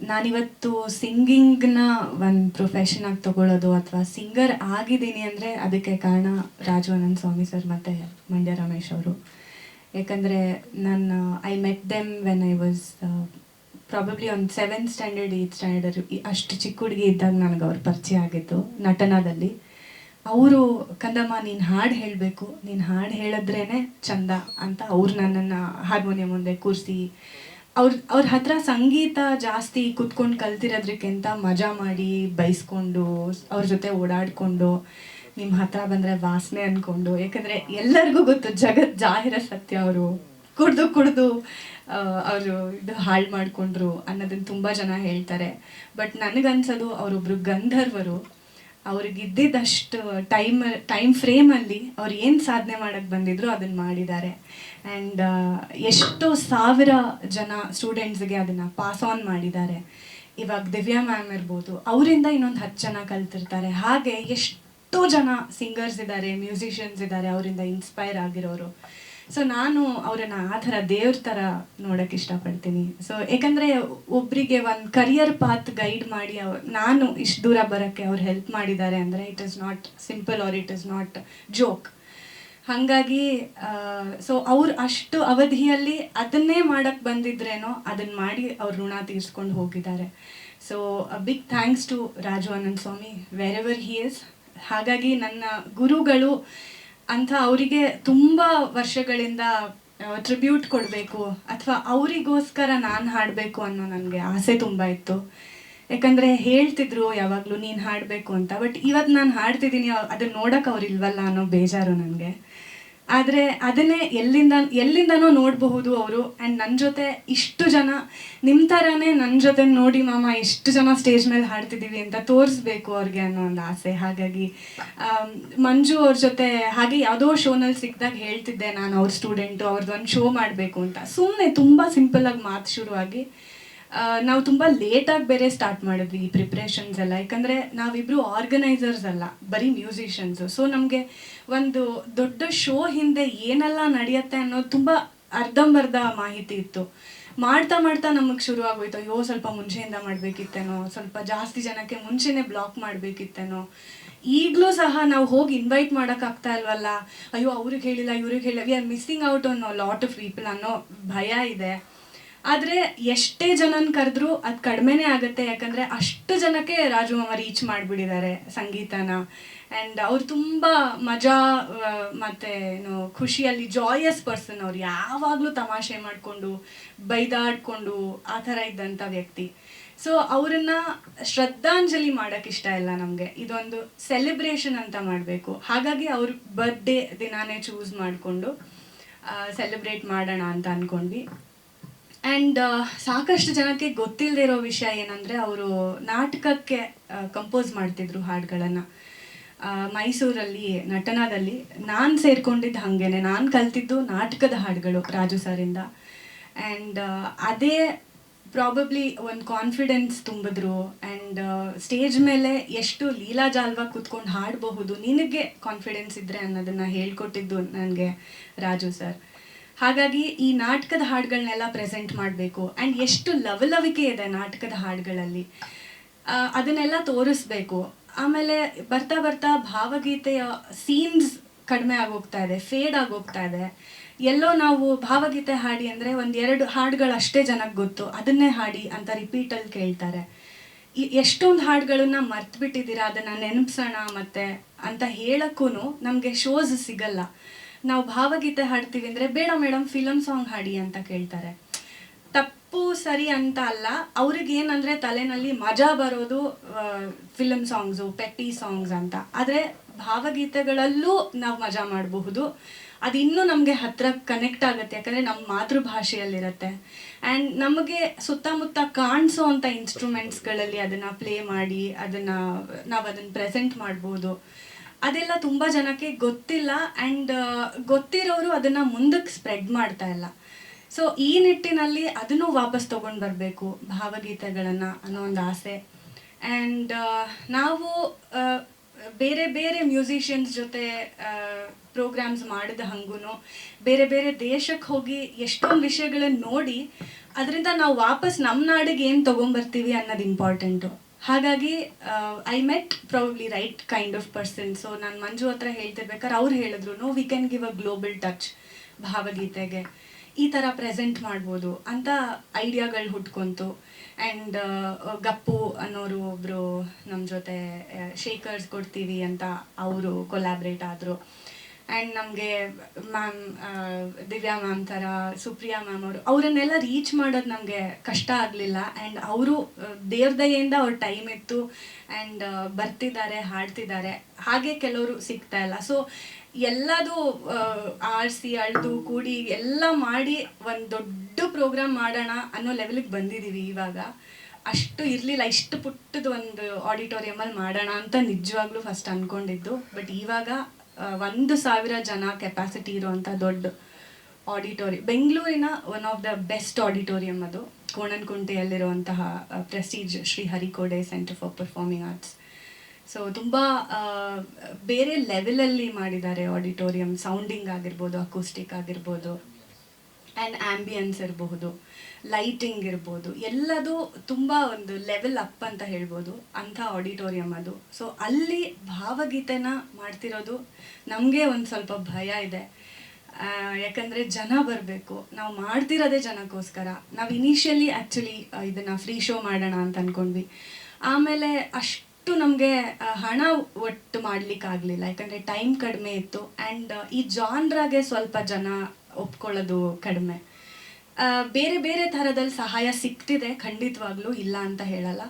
ನಾನಿವತ್ತು ಸಿಂಗಿಂಗ್ನ ಒಂದು profession ಆಗಿ ತೊಗೊಳ್ಳೋದು ಅಥವಾ singer ಆಗಿದ್ದೀನಿ ಅಂದರೆ ಅದಕ್ಕೆ ಕಾರಣ ರಾಜಾನಂದ ಸ್ವಾಮಿ ಸರ್ ಮತ್ತು ಮಂಡ್ಯ ರಮೇಶ್ ಅವರು. ಯಾಕಂದರೆ ನಾನು I met them when I was probably ಒಂದು 7th ಸ್ಟ್ಯಾಂಡರ್ಡ್ 8th ಸ್ಟ್ಯಾಂಡರ್ಡ್, ಅಷ್ಟು ಚಿಕ್ಕ ಹುಡುಗಿ ಇದ್ದಾಗ ನನಗೆ ಅವ್ರ ಪರಿಚಯ ಆಗಿತ್ತು ನಟನದಲ್ಲಿ. ಅವರು ಕಂದಮ್ಮ ನೀನು ಹಾಡು ಹೇಳಬೇಕು, ನೀನು ಹಾಡು ಹೇಳಿದ್ರೇ ಚಂದ ಅಂತ ಅವ್ರು ನನ್ನನ್ನು ಹಾರ್ಮೋನಿಯಂ ಮುಂದೆ ಕೂರಿಸಿ, ಅವ್ರ ಹತ್ರ ಸಂಗೀತ ಜಾಸ್ತಿ ಕೂತ್ಕೊಂಡು ಕಲ್ತಿರೋದಕ್ಕಿಂತ ಮಜಾ ಮಾಡಿ ಬೈಸ್ಕೊಂಡು ಅವ್ರ ಜೊತೆ ಓಡಾಡಿಕೊಂಡು ನಿಮ್ಮ ಹತ್ರ ಬಂದರೆ ವಾಸನೆ ಅಂದ್ಕೊಂಡು, ಯಾಕಂದರೆ ಎಲ್ಲರಿಗೂ ಗೊತ್ತು ಜಗತ್ ಜಾಹಿರ ಸತ್ಯ, ಅವರು ಕುಡ್ದು ಅವರು ಇದು ಹಾಳು ಮಾಡಿಕೊಂಡ್ರು ಅನ್ನೋದನ್ನು ತುಂಬ ಜನ ಹೇಳ್ತಾರೆ. ಬಟ್ ನನಗನ್ಸೋದು ಅವರೊಬ್ಬರು ಗಂಧರ್ವರು. ಅವ್ರಿಗಿದ್ದಿದ್ದಷ್ಟು ಟೈಮ್ ಫ್ರೇಮಲ್ಲಿ ಅವ್ರು ಏನು ಸಾಧನೆ ಮಾಡೋಕ್ಕೆ ಬಂದಿದ್ರು ಅದನ್ನು ಮಾಡಿದ್ದಾರೆ. ಆ್ಯಂಡ್ ಎಷ್ಟೋ ಸಾವಿರ ಜನ ಸ್ಟೂಡೆಂಟ್ಸ್ಗೆ ಅದನ್ನು ಪಾಸ್ ಆನ್ ಮಾಡಿದ್ದಾರೆ. ಇವಾಗ ದಿವ್ಯಾ ಮ್ಯಾಮ್ ಇರ್ಬೋದು, ಅವರಿಂದ ಇನ್ನೊಂದು 10 ಜನ ಕಲ್ತಿರ್ತಾರೆ. ಹಾಗೆ ಎಷ್ಟೋ ಜನ ಸಿಂಗರ್ಸ್ ಇದ್ದಾರೆ, ಮ್ಯೂಸಿಷಿಯನ್ಸ್ ಇದ್ದಾರೆ ಅವರಿಂದ ಇನ್ಸ್ಪೈರ್ ಆಗಿರೋರು. ಸೊ ನಾನು ಅವರನ್ನು ಆ ಥರ ದೇವ್ರ ಥರ ನೋಡೋಕ್ಕೆ ಇಷ್ಟಪಡ್ತೀನಿ. ಸೊ ಯಾಕಂದರೆ ಒಬ್ಬರಿಗೆ ಒಂದು ಕರಿಯರ್ ಪಾತ್ ಗೈಡ್ ಮಾಡಿ ನಾನು ಇಷ್ಟು ದೂರ ಬರೋಕ್ಕೆ ಅವ್ರು ಹೆಲ್ಪ್ ಮಾಡಿದ್ದಾರೆ ಅಂದರೆ it is not simple or it is not joke. ಹಾಗಾಗಿ ಸೊ ಅವ್ರು ಅಷ್ಟು ಅವಧಿಯಲ್ಲಿ ಅದನ್ನೇ ಮಾಡೋಕ್ಕೆ ಬಂದಿದ್ರೇನೋ ಅದನ್ನು ಮಾಡಿ ಅವ್ರ ಋಣ ತೀರಿಸ್ಕೊಂಡು ಹೋಗಿದ್ದಾರೆ. So big thanks to Raju Anand Swami wherever he is. ಹಾಗಾಗಿ ನನ್ನ ಗುರುಗಳು ಅಂತ ಅವರಿಗೆ ತುಂಬ ವರ್ಷಗಳಿಂದ ಟ್ರಿಬ್ಯೂಟ್ ಕೊಡಬೇಕು ಅಥವಾ ಅವರಿಗೋಸ್ಕರ ನಾನು ಹಾಡಬೇಕು ಅನ್ನೋ ನನಗೆ ಆಸೆ ತುಂಬ ಇತ್ತು. ಯಾಕಂದರೆ ಹೇಳ್ತಿದ್ರು ಯಾವಾಗಲೂ ನೀನು ಹಾಡಬೇಕು ಅಂತ. ಬಟ್ ಇವತ್ತು ನಾನು ಹಾಡ್ತಿದ್ದೀನಿ, ಅದನ್ನು ನೋಡೋಕೆ ಅವ್ರು ಇಲ್ವಲ್ಲ ಅನ್ನೋ ಬೇಜಾರು ನನಗೆ. ಆದರೆ ಅದನ್ನೇ ಎಲ್ಲಿಂದನೋ ನೋಡಬಹುದು ಅವರು. ಆ್ಯಂಡ್ ನನ್ನ ಜೊತೆ ಇಷ್ಟು ಜನ ನಿಮ್ಮ ಥರನೇ ನನ್ನ ಜೊತೆ ನೋಡಿ ಮಾಮ ಇಷ್ಟು ಜನ ಸ್ಟೇಜ್ ಮೇಲೆ ಹಾಡ್ತಿದ್ದೀವಿ ಅಂತ ತೋರಿಸ್ಬೇಕು ಅವ್ರಿಗೆ ಅನ್ನೋ ಒಂದು ಆಸೆ. ಹಾಗಾಗಿ ಮಂಜು ಅವ್ರ ಜೊತೆ ಹಾಗೆ ಯಾವುದೋ ಶೋನಲ್ಲಿ ಸಿಕ್ಕಿದಾಗ ಹೇಳ್ತಿದ್ದೆ ನಾನು ಅವ್ರ ಸ್ಟೂಡೆಂಟು, ಅವ್ರದ್ದೊಂದು ಶೋ ಮಾಡಬೇಕು ಅಂತ. ಸುಮ್ಮನೆ ತುಂಬ ಸಿಂಪಲ್ಲಾಗಿ ಮಾತು ಶುರುವಾಗಿ ನಾವು ತುಂಬ ಲೇಟಾಗಿ ಬೇರೆ ಸ್ಟಾರ್ಟ್ ಮಾಡಿದ್ವಿ ಈ ಪ್ರಿಪ್ರೇಷನ್ಸ್ ಎಲ್ಲ. ಯಾಕಂದರೆ ನಾವಿಬ್ಬರು ಆರ್ಗನೈಸರ್ಸ್ ಅಲ್ಲ, ಬರೀ ಮ್ಯೂಸಿಷಿಯನ್ಸು. ಸೊ ನಮಗೆ ಒಂದು ದೊಡ್ಡ ಶೋ ಹಿಂದೆ ಏನೆಲ್ಲ ನಡೆಯುತ್ತೆ ಅನ್ನೋದು ತುಂಬ ಅರ್ಧಂಬರ್ಧ ಮಾಹಿತಿ ಇತ್ತು. ಮಾಡ್ತಾ ಮಾಡ್ತಾ ನಮಗೆ ಶುರು ಆಗೋಯ್ತು, ಅಯ್ಯೋ ಸ್ವಲ್ಪ ಮುಂಚೆಯಿಂದ ಮಾಡಬೇಕಿತ್ತೇನೋ, ಸ್ವಲ್ಪ ಜಾಸ್ತಿ ಜನಕ್ಕೆ ಮುಂಚೆನೇ ಬ್ಲಾಕ್ ಮಾಡಬೇಕಿತ್ತೇನೋ. ಈಗಲೂ ಸಹ ನಾವು ಹೋಗಿ ಇನ್ವೈಟ್ ಮಾಡೋಕ್ಕಾಗ್ತಾ ಇಲ್ವಲ್ಲ, ಅಯ್ಯೋ ಅವ್ರಿಗೆ ಹೇಳಿಲ್ಲ ಇವ್ರಿಗೆ ಹೇಳಿಲ್ಲ, ವಿ ಆರ್ ಮಿಸ್ಸಿಂಗ್ ಔಟ್ ಅನ್ನೋ ಲಾಟ್ ಆಫ್ ಪೀಪಲ್ ಅನ್ನೋ ಭಯ ಇದೆ. ಆದರೆ ಎಷ್ಟೇ ಜನನ ಕರೆದ್ರೂ ಅದು ಕಡಿಮೆನೇ ಆಗುತ್ತೆ. ಯಾಕಂದರೆ ಅಷ್ಟು ಜನಕ್ಕೆ ರಾಜು ಮಾಮ ರೀಚ್ ಮಾಡಿಬಿಟ್ಟಿದ್ದಾರೆ ಸಂಗೀತನ. ಆ್ಯಂಡ್ ಅವ್ರು ತುಂಬ ಮಜಾ ಮತ್ತು ಏನು ಖುಷಿಯಲ್ಲಿ ಜಾಯಸ್ ಪರ್ಸನ್. ಅವ್ರು ಯಾವಾಗಲೂ ತಮಾಷೆ ಮಾಡಿಕೊಂಡು ಬೈದಾಡ್ಕೊಂಡು ಆ ಥರ ಇದ್ದಂಥ ವ್ಯಕ್ತಿ. ಸೊ ಅವರನ್ನು ಶ್ರದ್ಧಾಂಜಲಿ ಮಾಡೋಕ್ಕೆ ಇಷ್ಟ ಇಲ್ಲ ನಮಗೆ, ಇದೊಂದು ಸೆಲೆಬ್ರೇಷನ್ ಅಂತ ಮಾಡಬೇಕು. ಹಾಗಾಗಿ ಅವ್ರ ಬರ್ಡೇ ದಿನಾನೇ ಚೂಸ್ ಮಾಡಿಕೊಂಡು ಸೆಲೆಬ್ರೇಟ್ ಮಾಡೋಣ ಅಂತ ಅಂದ್ಕೊಂಡ್ವಿ. ಆ್ಯಂಡ್ ಸಾಕಷ್ಟು ಜನಕ್ಕೆ ಗೊತ್ತಿಲ್ಲದೆ ಇರೋ ವಿಷಯ ಏನಂದರೆ ಅವರು ನಾಟಕಕ್ಕೆ ಕಂಪೋಸ್ ಮಾಡ್ತಿದ್ರು ಹಾಡುಗಳನ್ನು. ಮೈಸೂರಲ್ಲಿ ನಟನಾದಲ್ಲಿ ನಾನು ಸೇರ್ಕೊಂಡಿದ್ದು ಹಾಗೇನೆ, ನಾನು ಕಲ್ತಿದ್ದು ನಾಟಕದ ಹಾಡುಗಳು ರಾಜು ಸರಿಂದ. ಆ್ಯಂಡ್ ಅದೇ ಪ್ರಾಬಬ್ಲಿ ಒಂದು ಕಾನ್ಫಿಡೆನ್ಸ್ ತುಂಬಿದ್ರು. ಆ್ಯಂಡ್ ಸ್ಟೇಜ್ ಮೇಲೆ ಎಷ್ಟು ಲೀಲಾಜಾಲವಾಗಿ ಕೂತ್ಕೊಂಡು ಹಾಡಬಹುದು, ನಿನಗೆ ಕಾನ್ಫಿಡೆನ್ಸ್ ಇದ್ದರೆ ಅನ್ನೋದನ್ನು ಹೇಳ್ಕೊಟ್ಟಿದ್ದು ನನಗೆ ರಾಜು ಸರ್. ಹಾಗಾಗಿ ಈ ನಾಟಕದ ಹಾಡುಗಳನ್ನೆಲ್ಲ ಪ್ರೆಸೆಂಟ್ ಮಾಡಬೇಕು. ಆ್ಯಂಡ್ ಎಷ್ಟು ಲವಲವಿಕೆ ಇದೆ ನಾಟಕದ ಹಾಡುಗಳಲ್ಲಿ, ಅದನ್ನೆಲ್ಲ ತೋರಿಸ್ಬೇಕು. ಆಮೇಲೆ ಬರ್ತಾ ಬರ್ತಾ ಭಾವಗೀತೆಯ ಸೀನ್ಸ್ ಕಡಿಮೆ ಆಗೋಗ್ತಾ ಇದೆ, ಫೇಡ್ ಆಗೋಗ್ತಾ ಇದೆ. ಎಲ್ಲೋ ನಾವು ಭಾವಗೀತೆ ಹಾಡಿ ಅಂದರೆ 1-2 ಹಾಡುಗಳು ಅಷ್ಟೇ ಜನಕ್ಕೆ ಗೊತ್ತು, ಅದನ್ನೇ ಹಾಡಿ ಅಂತ ರಿಪೀಟಲ್ಲಿ ಕೇಳ್ತಾರೆ. ಎಷ್ಟೊಂದು ಹಾಡುಗಳನ್ನ ಮರ್ತ್ಬಿಟ್ಟಿದ್ದೀರಾ, ಅದನ್ನು ನೆನಪಿಸೋಣ ಮತ್ತೆ ಅಂತ ಹೇಳೋಕ್ಕೂ ನಮಗೆ ಶೋಸ್ ಸಿಗಲ್ಲ. ನಾವು ಭಾವಗೀತೆ ಹಾಡ್ತೀವಿ ಅಂದರೆ ಬೇಡ ಮೇಡಮ್ ಫಿಲಮ್ ಸಾಂಗ್ ಹಾಡಿ ಅಂತ ಕೇಳ್ತಾರೆ. ತಪ್ಪು ಸರಿ ಅಂತ ಅಲ್ಲ, ಅವ್ರಿಗೇನಂದರೆ ತಲೆನಲ್ಲಿ ಮಜಾ ಬರೋದು ಫಿಲಮ್ ಸಾಂಗ್ಸು, ಪೆಟ್ಟಿ ಸಾಂಗ್ಸ್ ಅಂತ. ಆದರೆ ಭಾವಗೀತೆಗಳಲ್ಲೂ ನಾವು ಮಜಾ ಮಾಡಬಹುದು. ಅದು ಇನ್ನೂ ನಮಗೆ ಹತ್ತಿರ ಕನೆಕ್ಟ್ ಆಗುತ್ತೆ, ಯಾಕಂದರೆ ನಮ್ಮ ಮಾತೃಭಾಷೆಯಲ್ಲಿರುತ್ತೆ. ಆ್ಯಂಡ್ ನಮಗೆ ಸುತ್ತಮುತ್ತ ಕಾಣಿಸೋ ಅಂಥ ಇನ್ಸ್ಟ್ರೂಮೆಂಟ್ಸ್ಗಳಲ್ಲಿ ಅದನ್ನು ಪ್ಲೇ ಮಾಡಿ ನಾವು ಅದನ್ನು ಪ್ರೆಸೆಂಟ್ ಮಾಡ್ಬೋದು. ಅದೆಲ್ಲ ತುಂಬ ಜನಕ್ಕೆ ಗೊತ್ತಿಲ್ಲ. ಆ್ಯಂಡ್ ಗೊತ್ತಿರೋರು ಅದನ್ನು ಮುಂದಕ್ಕೆ ಸ್ಪ್ರೆಡ್ ಮಾಡ್ತಾ ಇಲ್ಲ. ಸೊ ಈ ನಿಟ್ಟಿನಲ್ಲಿ ಅದನ್ನು ವಾಪಸ್ ತೊಗೊಂಡು ಬರಬೇಕು ಭಾವಗೀತೆಗಳನ್ನು ಅನ್ನೋ ಒಂದು ಆಸೆ. ಆ್ಯಂಡ್ ನಾವು ಬೇರೆ ಬೇರೆ ಮ್ಯೂಸಿಷಿಯನ್ಸ್ ಜೊತೆ ಪ್ರೋಗ್ರಾಮ್ಸ್ ಮಾಡಿದ ಹಂಗೂ ಬೇರೆ ಬೇರೆ ದೇಶಕ್ಕೆ ಹೋಗಿ ಎಷ್ಟೊಂದು ವಿಷಯಗಳನ್ನು ನೋಡಿ ಅದರಿಂದ ನಾವು ವಾಪಸ್ ನಮ್ಮ ನಾಡಿಗೆ ಏನು ತೊಗೊಂಬರ್ತೀವಿ ಅನ್ನೋದು ಇಂಪಾರ್ಟೆಂಟು. ಹಾಗಾಗಿ I met probably right kind of person. So ನಾನು ಮಂಜು ಹತ್ರ ಹೇಳ್ತಿರ್ಬೇಕಾದ್ರೆ ಅವ್ರು ಹೇಳಿದ್ರು we can give a global touch ಭಾವಗೀತೆಗೆ, ಈ ಥರ ಪ್ರೆಸೆಂಟ್ ಮಾಡ್ಬೋದು ಅಂತ ಐಡಿಯಾಗಳು ಹುಟ್ಕೊಂತು. ಆ್ಯಂಡ್ ಗಪ್ಪು ಅನ್ನೋರು ಒಬ್ಬರು ನಮ್ಮ ಜೊತೆ ಶೇಕರ್ಸ್ ಕೊಡ್ತೀವಿ ಅಂತ ಅವರು ಕೊಲ್ಯಾಬ್ರೇಟ್ ಆದರು. ಆ್ಯಂಡ್ ನಮಗೆ ಮ್ಯಾಮ್ ದಿವ್ಯಾ ಮ್ಯಾಮ್ ಥರ ಸುಪ್ರಿಯಾ ಮ್ಯಾಮ್ ಅವರನ್ನೆಲ್ಲ ರೀಚ್ ಮಾಡೋದು ನಮಗೆ ಕಷ್ಟ ಆಗಲಿಲ್ಲ. ಆ್ಯಂಡ್ ಅವರು ದೇವ್ರ ದಯೆಯಿಂದ ಅವ್ರ ಟೈಮ್ ಇತ್ತು ಆ್ಯಂಡ್ ಬರ್ತಿದ್ದಾರೆ, ಹಾಡ್ತಿದ್ದಾರೆ. ಹಾಗೆ ಕೆಲವರು ಸಿಗ್ತಾ ಇಲ್ಲ. ಸೊ ಎಲ್ಲದೂ ಆರಿಸಿ ಅಳ್ದು ಕೂಡಿ ಎಲ್ಲ ಮಾಡಿ ಒಂದು ದೊಡ್ಡ ಪ್ರೋಗ್ರಾಮ್ ಮಾಡೋಣ ಅನ್ನೋ ಲೆವೆಲಿಗೆ ಬಂದಿದ್ದೀವಿ ಇವಾಗ. ಅಷ್ಟು ಇರಲಿಲ್ಲ, ಇಷ್ಟು ಪುಟ್ಟದ ಒಂದು ಆಡಿಟೋರಿಯಮಲ್ಲಿ ಮಾಡೋಣ ಅಂತ ನಿಜವಾಗ್ಲೂ ಫಸ್ಟ್ ಅಂದ್ಕೊಂಡಿದ್ದು. ಬಟ್ ಇವಾಗ 1,000 ಜನ ಕೆಪಾಸಿಟಿ ಇರುವಂಥ ದೊಡ್ಡ ಆಡಿಟೋರಿಯಂ, ಬೆಂಗಳೂರಿನ one of the best auditorium ಅದು, ಕೋಣನಕುಂಟೆಯಲ್ಲಿರುವಂತಹ prestige Shri Harikhoday centre for performing arts. So ತುಂಬ ಬೇರೆ ಲೆವೆಲಲ್ಲಿ ಮಾಡಿದ್ದಾರೆ ಆಡಿಟೋರಿಯಂ. ಸೌಂಡಿಂಗ್ ಆಗಿರ್ಬೋದು, ಅಕೂಸ್ಟಿಕ್ ಆಗಿರ್ಬೋದು, ಆ್ಯಂಡ್ ಆ್ಯಂಬಿಯನ್ಸ್ ಇರಬಹುದು, ಲೈಟಿಂಗ್ ಇರ್ಬೋದು, ಎಲ್ಲದೂ ತುಂಬ ಒಂದು ಲೆವೆಲ್ ಅಪ್ ಅಂತ ಹೇಳ್ಬೋದು ಅಂಥ ಆಡಿಟೋರಿಯಂ ಅದು. ಸೊ ಅಲ್ಲಿ ಭಾವಗೀತೆನ ಮಾಡ್ತಿರೋದು ನಮಗೆ ಒಂದು ಸ್ವಲ್ಪ ಭಯ ಇದೆ. ಯಾಕಂದರೆ ಜನ ಬರಬೇಕು, ನಾವು ಮಾಡ್ತಿರೋದೇ ಜನಕ್ಕೋಸ್ಕರ. ನಾವು ಇನಿಷಿಯಲಿ ಆ್ಯಕ್ಚುಲಿ ಇದನ್ನು ಫ್ರೀ ಶೋ ಮಾಡೋಣ ಅಂತ ಅಂದ್ಕೊಂಡ್ವಿ. ಆಮೇಲೆ ಅಷ್ಟು ನಮಗೆ ಹಣ ಒಟ್ಟು ಮಾಡಲಿಕ್ಕಾಗಲಿಲ್ಲ, ಯಾಕಂದರೆ ಟೈಮ್ ಕಡಿಮೆ ಇತ್ತು. ಆ್ಯಂಡ್ ಈ ಜಾನ್ರಾಗೆ ಸ್ವಲ್ಪ ಜನ ಒಪ್ಕೊಳ್ಳೋದು ಕಡಿಮೆ. ಬೇರೆ ಬೇರೆ ಥರದಲ್ಲಿ ಸಹಾಯ ಸಿಗ್ತಿದೆ ಖಂಡಿತವಾಗ್ಲೂ, ಇಲ್ಲ ಅಂತ ಹೇಳಲ್ಲ.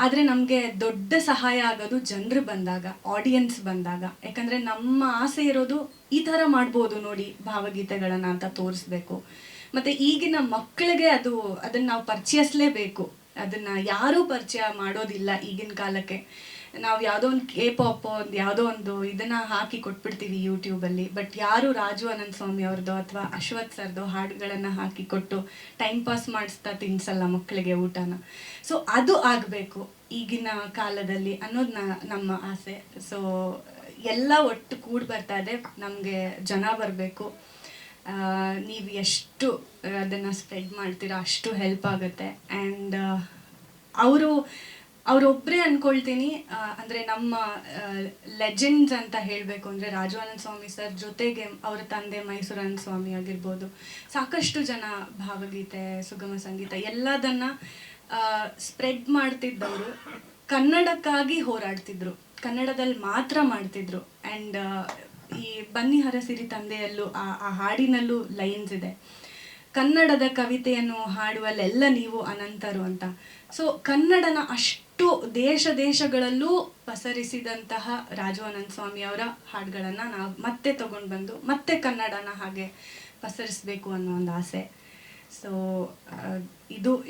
ಆದರೆ ನಮಗೆ ದೊಡ್ಡ ಸಹಾಯ ಆಗೋದು ಜನರು ಬಂದಾಗ, ಆಡಿಯನ್ಸ್ ಬಂದಾಗ. ಯಾಕಂದರೆ ನಮ್ಮ ಆಸೆ ಇರೋದು ಈ ಥರ ಮಾಡ್ಬೋದು ನೋಡಿ ಭಾವಗೀತೆಗಳನ್ನು ಅಂತ ತೋರಿಸ್ಬೇಕು. ಮತ್ತು ಈಗಿನ ಮಕ್ಕಳಿಗೆ ಅದನ್ನು ನಾವು ಪರಿಚಯಿಸಲೇಬೇಕು. ಅದನ್ನು ಯಾರೂ ಪರಿಚಯ ಮಾಡೋದಿಲ್ಲ ಈಗಿನ ಕಾಲಕ್ಕೆ. ನಾವು ಯಾವುದೋ ಒಂದು K-pop ಒಂದು ಯಾವುದೋ ಒಂದು ಇದನ್ನು ಹಾಕಿ ಕೊಟ್ಬಿಡ್ತೀವಿ ಯೂಟ್ಯೂಬಲ್ಲಿ. ಬಟ್ ಯಾರು ರಾಜು ಅನಂತ ಸ್ವಾಮಿ ಅವ್ರದ್ದು ಅಥವಾ ಅಶ್ವಥ್ ಸರ್ದು ಹಾಡುಗಳನ್ನು ಹಾಕಿ ಕೊಟ್ಟು ಟೈಮ್ ಪಾಸ್ ಮಾಡಿಸ್ತಾ ತಿನ್ಸಲ್ಲ ಮಕ್ಕಳಿಗೆ ಊಟನ. ಸೊ ಅದು ಆಗಬೇಕು ಈಗಿನ ಕಾಲದಲ್ಲಿ ಅನ್ನೋದು ನಮ್ಮ ಆಸೆ. ಸೊ ಎಲ್ಲ ಒಟ್ಟು ಕೂಡಿ ಬರ್ತಾ ಇದೆ. ನಮಗೆ ಜನ ಬರಬೇಕು. ನೀವು ಎಷ್ಟು ಅದನ್ನು ಸ್ಪ್ರೆಡ್ ಮಾಡ್ತೀರಾ ಅಷ್ಟು ಹೆಲ್ಪ್ ಆಗುತ್ತೆ. ಆ್ಯಂಡ್ ಅವರೊಬ್ಬರೇ ಅಂದ್ಕೊಳ್ತೀನಿ. ಅಂದರೆ ನಮ್ಮ ಲೆಜೆಂಡ್ಸ್ ಅಂತ ಹೇಳಬೇಕು ಅಂದರೆ ರಾಜು ಅನಂತ ಸ್ವಾಮಿ ಸರ್ ಜೊತೆಗೆ ಅವರ ತಂದೆ ಮೈಸೂರು ಅನಂತ ಸ್ವಾಮಿ ಆಗಿರ್ಬೋದು, ಸಾಕಷ್ಟು ಜನ ಭಾವಗೀತೆ, ಸುಗಮ ಸಂಗೀತ ಎಲ್ಲದನ್ನು ಸ್ಪ್ರೆಡ್ ಮಾಡ್ತಿದ್ದವರು. ಕನ್ನಡಕ್ಕಾಗಿ ಹೋರಾಡ್ತಿದ್ರು, ಕನ್ನಡದಲ್ಲಿ ಮಾತ್ರ ಮಾಡ್ತಿದ್ರು. ಆ್ಯಂಡ್ ಈ ಬನ್ನಿ ಹರಸಿರಿ ತಂದೆಯಲ್ಲೂ ಆ ಹಾಡಿನಲ್ಲೂ ಲೈನ್ಸ್ ಇದೆ, ಕನ್ನಡದ ಕವಿತೆಯನ್ನು ಹಾಡುವಲ್ಲೆಲ್ಲ ನೀವು ಅನಂತರು ಅಂತ. ಸೊ ಕನ್ನಡನ ಅಷ್ಟು ದೇಶಗಳಲ್ಲೂ ಪಸರಿಸಿದಂತಹ ರಾಜು ಅನಂತ ಸ್ವಾಮಿ ಅವರ ಹಾಡುಗಳನ್ನು ನಾವು ಮತ್ತೆ ತಗೊಂಡು ಬಂದು ಮತ್ತೆ ಕನ್ನಡನ ಹಾಗೆ ಪಸರಿಸಬೇಕು ಅನ್ನೋ ಒಂದು ಆಸೆ. ಸೊ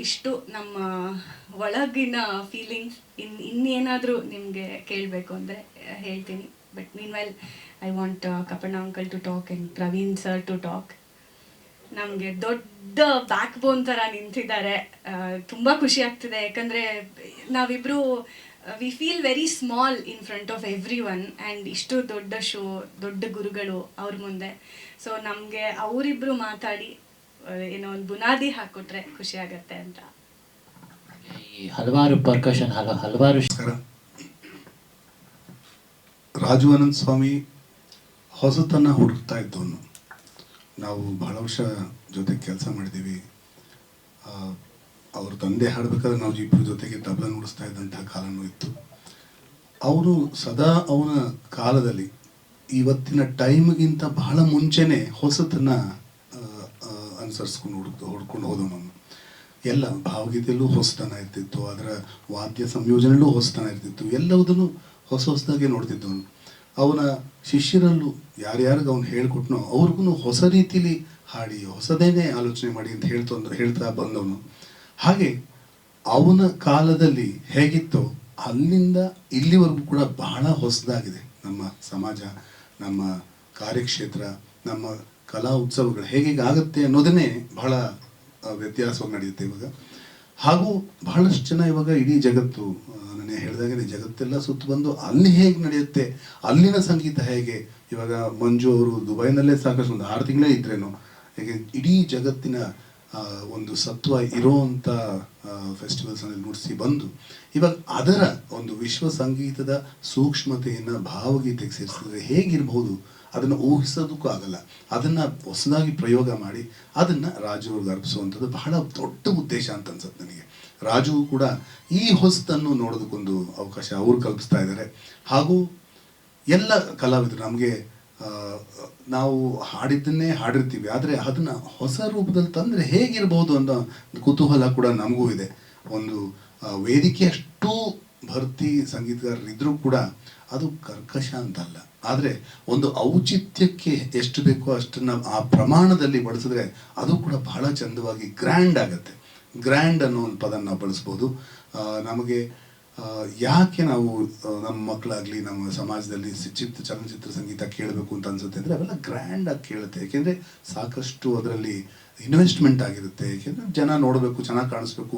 ಇಷ್ಟು ನಮ್ಮ ಒಳಗಿನ ಫೀಲಿಂಗ್ಸ್. ಇನ್ನೇನಾದರೂ ನಿಮಗೆ ಕೇಳಬೇಕು ಅಂದರೆ ಹೇಳ್ತೀನಿ. But meanwhile I want Kappanna uncle to talk and Praveen sir to talk. ನಮಗೆ ದೊಡ್ಡ ಬ್ಯಾಕ್ ಬೋನ್ ಥರ ನಿಂತಿದ್ದಾರೆ. ತುಂಬ ಖುಷಿ ಆಗ್ತಿದೆ, ಯಾಕಂದರೆ ನಾವಿಬ್ಬರು we feel very small in front of every one. And ಇಷ್ಟು ದೊಡ್ಡ ಶೋ, ದೊಡ್ಡ ಗುರುಗಳು ಅವ್ರ ಮುಂದೆ. ಸೊ ನಮಗೆ ಅವರಿಬ್ಬರು ಮಾತಾಡಿ ಏನೋ ಒಂದು ಬುನಾದಿ ಹಾಕ್ಕೊಟ್ರೆ ಖುಷಿ ಆಗತ್ತೆ ಅಂತ. ಈ ಹಲವಾರು ಪರ್ಕಷನ್ ಹಲವಾರು ರಾಜು ಅನಂತ ಸ್ವಾಮಿ ಹೊಸತನ್ನ ಹುಡುಕ್ತಾ ಇದ್ದವನು. ನಾವು ಬಹಳ ವರ್ಷ ಜೊತೆಗೆ ಕೆಲಸ ಮಾಡಿದ್ದೀವಿ. ಅವ್ರ ತಂದೆ ಹಾಡಬೇಕಾದ್ರೆ ನಾವು ಇಬ್ಬರು ಜೊತೆಗೆ ತಬಲ ನುಡಿಸ್ತಾ ಇದ್ದಂತಹ ಕಾಲನೂ ಇತ್ತು. ಅವನು ಸದಾ ಅವನ ಕಾಲದಲ್ಲಿ ಇವತ್ತಿನ ಟೈಮ್ಗಿಂತ ಬಹಳ ಮುಂಚೆನೇ ಹೊಸತನ್ನ ಅನುಸರಿಸ್ಕೊಂಡು ಹುಡ್ಕೊಂಡು ಹೋದವನು. ಎಲ್ಲ ಭಾವಗೀತೆಯಲ್ಲೂ ಹೊಸತನ ಇರ್ತಿತ್ತು, ಅದರ ವಾದ್ಯ ಸಂಯೋಜನೆಯಲ್ಲೂ ಹೊಸತನ ಇರ್ತಿತ್ತು, ಎಲ್ಲವುದನ್ನು ಹೊಸದಾಗಿ ನೋಡ್ತಿದ್ದವನು. ಅವನ ಶಿಷ್ಯರಲ್ಲೂ ಯಾರ್ಯಾರಿಗೆ ಅವನು ಹೇಳ್ಕೊಟ್ನೋ ಅವ್ರಿಗೂ ಹೊಸ ರೀತಿಲಿ ಹಾಡಿ ಹೊಸದೇನೇ ಆಲೋಚನೆ ಮಾಡಿ ಅಂತ ಹೇಳ್ತಾ ಬಂದವನು. ಹಾಗೆ ಅವನ ಕಾಲದಲ್ಲಿ ಹೇಗಿತ್ತೋ ಅಲ್ಲಿಂದ ಇಲ್ಲಿವರೆಗೂ ಕೂಡ ಬಹಳ ಹೊಸದಾಗಿದೆ ನಮ್ಮ ಸಮಾಜ, ನಮ್ಮ ಕಾರ್ಯಕ್ಷೇತ್ರ, ನಮ್ಮ ಕಲಾ ಉತ್ಸವಗಳು ಹೇಗೆ ಆಗುತ್ತೆ ಅನ್ನೋದನ್ನೇ ಬಹಳ ವ್ಯತ್ಯಾಸವಾಗಿ ನಡೆಯುತ್ತೆ ಇವಾಗ. ಹಾಗೂ ಬಹಳಷ್ಟು ಜನ ಇವಾಗ ಇಡೀ ಜಗತ್ತು, ನನಗೆ ಹೇಳಿದಾಗೆ ಜಗತ್ತೆಲ್ಲ ಸುತ್ತು ಬಂದು ಅಲ್ಲಿ ಹೇಗೆ ನಡೆಯುತ್ತೆ, ಅಲ್ಲಿನ ಸಂಗೀತ ಹೇಗೆ. ಇವಾಗ ಮಂಜು ಅವರು ದುಬೈನಲ್ಲೇ ಸಾಕಷ್ಟು ಒಂದು 6 ತಿಂಗಳೇ ಇದ್ರೇನೋ, ಹೇಗೆ ಇಡೀ ಜಗತ್ತಿನ ಒಂದು ಸತ್ವ ಇರೋವಂಥ ಫೆಸ್ಟಿವಲ್ಸಲ್ಲಿ ನುಡಿಸಿ ಬಂದು ಇವಾಗ ಅದರ ಒಂದು ವಿಶ್ವ ಸಂಗೀತದ ಸೂಕ್ಷ್ಮತೆಯನ್ನು ಭಾವಗೀತೆಗೆ ಸೇರಿಸಿದ್ರೆ ಹೇಗಿರ್ಬೋದು ಅದನ್ನು ಊಹಿಸೋದಕ್ಕೂ ಆಗಲ್ಲ. ಅದನ್ನು ಹೊಸದಾಗಿ ಪ್ರಯೋಗ ಮಾಡಿ ಅದನ್ನು ರಾಜು ಅವ್ರಿಗೆ ಅರ್ಪಿಸುವಂಥದ್ದು ಬಹಳ ದೊಡ್ಡ ಉದ್ದೇಶ ಅಂತ ಅನ್ಸುತ್ತೆ ನನಗೆ. ರಾಜು ಕೂಡ ಈ ಹೊಸತನ್ನು ನೋಡೋದಕ್ಕೊಂದು ಅವಕಾಶ ಅವರು ಕಲ್ಪಿಸ್ತಾ ಇದ್ದಾರೆ. ಹಾಗೂ ಎಲ್ಲ ಕಲಾವಿದರು ನಮಗೆ ನಾವು ಹಾಡಿದ್ದನ್ನೇ ಹಾಡಿರ್ತೀವಿ, ಆದರೆ ಅದನ್ನು ಹೊಸ ರೂಪದಲ್ಲಿ ತಂದರೆ ಹೇಗಿರ್ಬೋದು ಅನ್ನೋ ಕುತೂಹಲ ಕೂಡ ನಮಗೂ ಇದೆ. ಒಂದು ವೇದಿಕೆ ಅಷ್ಟು ಭರ್ತಿ ಸಂಗೀತಗಾರರಿದ್ರೂ ಕೂಡ ಅದು ಕರ್ಕಶ ಅಂತಲ್ಲ, ಆದರೆ ಒಂದು ಔಚಿತ್ಯಕ್ಕೆ ಎಷ್ಟು ಬೇಕೋ ಅಷ್ಟನ್ನು ಆ ಪ್ರಮಾಣದಲ್ಲಿ ಬಳಸಿದ್ರೆ ಅದು ಕೂಡ ಬಹಳ ಚಂದವಾಗಿ ಗ್ರ್ಯಾಂಡ್ ಆಗುತ್ತೆ. ಗ್ರ್ಯಾಂಡ್ ಅನ್ನೋ ಒಂದು ಪದ ನಾವು ಬಳಸ್ಬೋದು. ನಮಗೆ ಯಾಕೆ ನಾವು ನಮ್ಮ ಮಕ್ಕಳಾಗಲಿ ನಮ್ಮ ಸಮಾಜದಲ್ಲಿ ಚಲನಚಿತ್ರ ಸಂಗೀತ ಕೇಳಬೇಕು ಅಂತ ಅನ್ಸುತ್ತೆ ಅಂದರೆ ಅವೆಲ್ಲ ಗ್ರ್ಯಾಂಡಾಗಿ ಕೇಳುತ್ತೆ. ಏಕೆಂದರೆ ಸಾಕಷ್ಟು ಅದರಲ್ಲಿ ಇನ್ವೆಸ್ಟ್ಮೆಂಟ್ ಆಗಿರುತ್ತೆ. ಏಕೆಂದರೆ ಜನ ನೋಡಬೇಕು, ಚೆನ್ನಾಗಿ ಕಾಣಿಸ್ಬೇಕು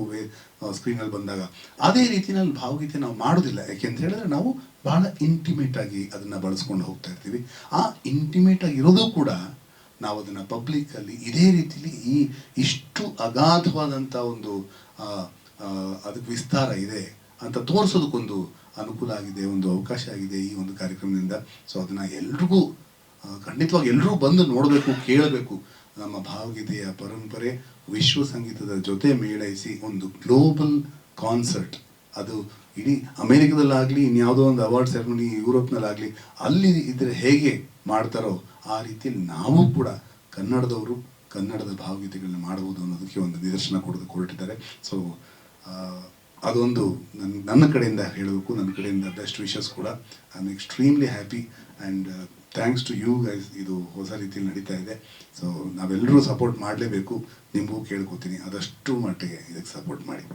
ಸ್ಕ್ರೀನಲ್ಲಿ ಬಂದಾಗ. ಅದೇ ರೀತಿಯಲ್ಲಿ ಭಾವಗೀತೆ ನಾವು ಮಾಡೋದಿಲ್ಲ. ಯಾಕೆಂತ ಹೇಳಿದ್ರೆ ನಾವು ಭಾಳ ಇಂಟಿಮೇಟ್ ಆಗಿ ಅದನ್ನು ಬಳಸ್ಕೊಂಡು ಹೋಗ್ತಾ ಇರ್ತೀವಿ. ಆ ಇಂಟಿಮೇಟ್ ಆಗಿರೋದು ಕೂಡ ನಾವು ಅದನ್ನು ಪಬ್ಲಿಕ್ಕಲ್ಲಿ ಇದೇ ರೀತಿಲಿ ಇಷ್ಟು ಅಗಾಧವಾದಂಥ ಒಂದು ಅದಕ್ಕೆ ವಿಸ್ತಾರ ಇದೆ ಅಂತ ತೋರಿಸೋದಕ್ಕೊಂದು ಅನುಕೂಲ ಆಗಿದೆ, ಒಂದು ಅವಕಾಶ ಆಗಿದೆ ಈ ಒಂದು ಕಾರ್ಯಕ್ರಮದಿಂದ. ಸೊ ಅದನ್ನು ಎಲ್ರಿಗೂ ಖಂಡಿತವಾಗಿ ಎಲ್ಲರೂ ಬಂದು ನೋಡಬೇಕು, ಕೇಳಬೇಕು. ನಮ್ಮ ಭಾವಗೀತೆಯ ಪರಂಪರೆ ವಿಶ್ವ ಸಂಗೀತದ ಜೊತೆ ಮೇಳೈಸಿ ಒಂದು ಗ್ಲೋಬಲ್ ಕಾನ್ಸರ್ಟ್, ಅದು ಇಡೀ ಅಮೇರಿಕದಲ್ಲಾಗಲಿ ಇನ್ಯಾವುದೋ ಒಂದು ಅವಾರ್ಡ್ ಸೆರೆಮನಿ ಯುರೋಪ್ನಲ್ಲಾಗಲಿ ಅಲ್ಲಿ ಇದ್ರೆ ಹೇಗೆ ಮಾಡ್ತಾರೋ ಆ ರೀತಿಯಲ್ಲಿ ನಾವು ಕೂಡ ಕನ್ನಡದವರು ಕನ್ನಡದ ಭಾವಗೀತೆಗಳನ್ನ ಮಾಡುವುದು ಅನ್ನೋದಕ್ಕೆ ಒಂದು ನಿದರ್ಶನ ಹೊರಟಿದ್ದಾರೆ. ಸೊ ಅದೊಂದು ನನ್ನ ಕಡೆಯಿಂದ ಹೇಳಬೇಕು, ನನ್ನ ಕಡೆಯಿಂದ ಬೆಸ್ಟ್ ವಿಶಸ್ ಕೂಡ. I am extremely happy and thanks to you guys. ಇದು ಹೊಸ ರೀತಿಯಲ್ಲಿ ನಡೀತಾ ಇದೆ. ಸೊ ನಾವೆಲ್ಲರೂ ಸಪೋರ್ಟ್ ಮಾಡಲೇಬೇಕು. ನಿಮಗೂ ಕೇಳ್ಕೊತೀನಿ, ಆದಷ್ಟು ಮಟ್ಟಿಗೆ ಇದಕ್ಕೆ ಸಪೋರ್ಟ್ ಮಾಡಿ.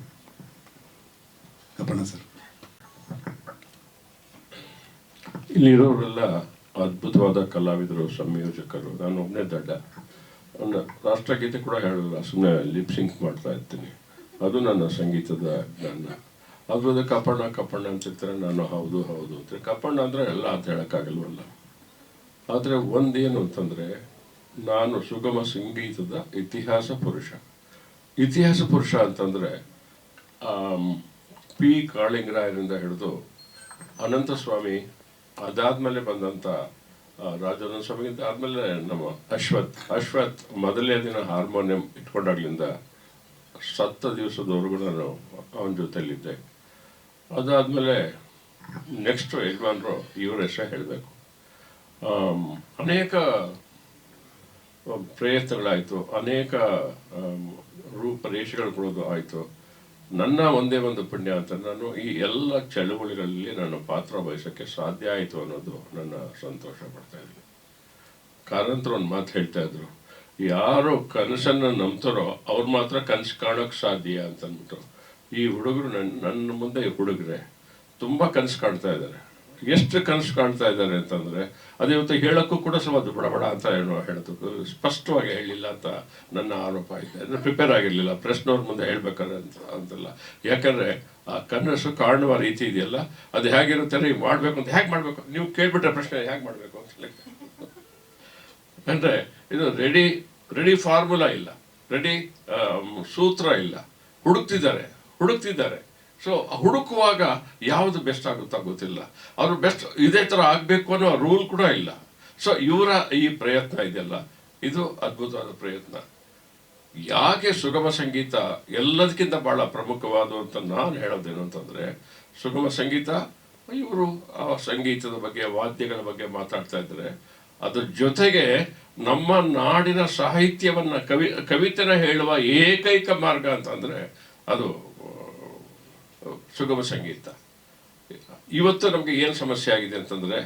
ಕಪ್ಪಣ್ಣ ಸರ್, ಇಲ್ಲಿರೋರೆಲ್ಲ ಅದ್ಭುತವಾದ ಕಲಾವಿದರು, ಸಂಯೋಜಕರು. ನಾನು ಒಬ್ಬನೇ ದಡ್ಡ. ನನ್ನ ರಾಷ್ಟ್ರಗೀತೆ ಕೂಡ ಹೇಳಲ್ಲ, ಸುಮ್ಮನೆ ಲಿಪ್ ಸಿಂಕ್ ಮಾಡ್ತಾ ಇರ್ತೀನಿ. ಅದು ನನ್ನ ಸಂಗೀತದ ಜ್ಞಾನ. ಅದ್ರದ್ದು ಕಪ್ಪಣ್ಣ ಅಂತಿರ್ತಾರೆ, ನಾನು ಹೌದು ಅಂತಾರೆ. ಕಪ್ಪಣ್ಣ ಅಂದರೆ ಎಲ್ಲ ಅಂತ ಹೇಳೋಕ್ಕಾಗಲ್ವಲ್ಲ. ಆದರೆ ಒಂದೇನು ಅಂತಂದರೆ, ನಾನು ಸುಗಮ ಸಂಗೀತದ ಇತಿಹಾಸ ಪುರುಷ ಅಂತಂದರೆ ಪಿ ಕಾಳಿಂಗರಾಯರಿಂದ ಹಿಡಿದು ಅನಂತಸ್ವಾಮಿ, ಅದಾದಮೇಲೆ ಬಂದಂಥ ರಾಜಾನಂದ ಸ್ವಾಮಿ, ಆದಮೇಲೆ ನಮ್ಮ ಅಶ್ವಥ್ ಮೊದಲನೇ ದಿನ ಹಾರ್ಮೋನಿಯಂ ಇಟ್ಕೊಂಡಾಗ್ಲಿಂದ ಸತ್ತ ದಿವಸದವರೆಗೂ ನಾನು ಅವನ ಜೊತೆಯಲ್ಲಿದ್ದೆ. ಅದಾದಮೇಲೆ ನೆಕ್ಸ್ಟು ಯಜಮಾನರು ಇವ್ರ ಹೆಸರೇ ಹೇಳಬೇಕು. ಅನೇಕ ಪ್ರಯತ್ನಗಳಾಯಿತು, ಅನೇಕ ರೂಪರೇಷೆಗಳು ಕೊಡೋದು ಆಯಿತು. ನನ್ನ ಒಂದೇ ಒಂದು ಪುಣ್ಯ ಅಂತ ನಾನು ಈ ಎಲ್ಲ ಚಳುವಳಿಗಳಲ್ಲಿ ನನ್ನ ಪಾತ್ರ ವಹಿಸೋಕ್ಕೆ ಸಾಧ್ಯ ಆಯಿತು ಅನ್ನೋದು ನನ್ನ ಸಂತೋಷ ಪಡ್ತಾ ಇದ್ದೀನಿ. ಕಾರಂತರು ಒಂದು ಮಾತು ಹೇಳ್ತಾ ಇದ್ರು, ಯಾರು ಕನಸನ್ನು ನಂಬ್ತಾರೋ ಅವ್ರು ಮಾತ್ರ ಕನಸು ಕಾಣೋಕ್ಕೆ ಸಾಧ್ಯ ಅಂತಂದ್ಬಿಟ್ಟು. ಈ ಹುಡುಗರು ನನ್ನ ಮುಂದೆ ಈ ಹುಡುಗರೆ ತುಂಬ ಕನಸು ಕಾಣ್ತಾ ಇದ್ದಾರೆ. ಎಷ್ಟು ಕನಸು ಕಾಣ್ತಾ ಇದ್ದಾರೆ ಅಂತಂದರೆ ಅದು ಇವತ್ತು ಹೇಳೋಕ್ಕೂ ಕೂಡ ಸ್ವಲ್ಪ ಬಡಬಡ ಅಂತ ಹೇಳೋದಕ್ಕೂ ಸ್ಪಷ್ಟವಾಗಿ ಹೇಳಿಲ್ಲ ಅಂತ ನನ್ನ ಆರೋಪ ಇದೆ. ಅಂದರೆ ಪ್ರಿಪೇರ್ ಆಗಿರಲಿಲ್ಲ ಪ್ರಶ್ನವ್ರ ಮುಂದೆ ಹೇಳ್ಬೇಕಾದ್ರೆ ಅಂತಲ್ಲ. ಯಾಕಂದರೆ ಆ ಕನಸು ಕಾಣುವ ರೀತಿ ಇದೆಯಲ್ಲ, ಅದು ಹೇಗಿರುತ್ತೆ, ನೀವು ಮಾಡಬೇಕು ಅಂತ ಹೇಗೆ ಮಾಡಬೇಕು, ನೀವು ಕೇಳ್ಬಿಟ್ರೆ ಪ್ರಶ್ನೆ ಹೇಗೆ ಮಾಡಬೇಕು ಅಂತ. ಅಂದರೆ ಇದು ರೆಡಿ ಫಾರ್ಮುಲಾ ಇಲ್ಲ, ರೆಡಿ ಸೂತ್ರ ಇಲ್ಲ. ಹುಡುಕ್ತಿದ್ದಾರೆ. ಸೊ ಹುಡುಕುವಾಗ ಯಾವುದು ಬೆಸ್ಟ್ ಆಗುತ್ತಾ ಗೊತ್ತಿಲ್ಲ. ಅವರು ಬೆಸ್ಟ್ ಇದೇ ಥರ ಆಗಬೇಕು ಅನ್ನೋ ರೂಲ್ ಕೂಡ ಇಲ್ಲ. ಸೊ ಇವರ ಈ ಪ್ರಯತ್ನ ಇದೆಯಲ್ಲ, ಇದು ಅದ್ಭುತವಾದ ಪ್ರಯತ್ನ. ಯಾಕೆ ಸುಗಮ ಸಂಗೀತ ಎಲ್ಲದಕ್ಕಿಂತ ಭಾಳ ಪ್ರಮುಖವಾದ ಅಂತ ನಾನು ಹೇಳೋದೇನು ಅಂತಂದರೆ, ಸುಗಮ ಸಂಗೀತ ಇವರು ಆ ಸಂಗೀತದ ಬಗ್ಗೆ, ವಾದ್ಯಗಳ ಬಗ್ಗೆ ಮಾತಾಡ್ತಾ ಇದ್ದಾರೆ. ಅದ್ರ ಜೊತೆಗೆ ನಮ್ಮ ನಾಡಿನ ಸಾಹಿತ್ಯವನ್ನು ಕವಿತೆನ ಹೇಳುವ ಏಕೈಕ ಮಾರ್ಗ ಅಂತಂದರೆ ಅದು ಸುಗಮ ಸಂಗೀತ. ಇವತ್ತು ನಮಗೆ ಏನು ಸಮಸ್ಯೆ ಆಗಿದೆ ಅಂತಂದರೆ,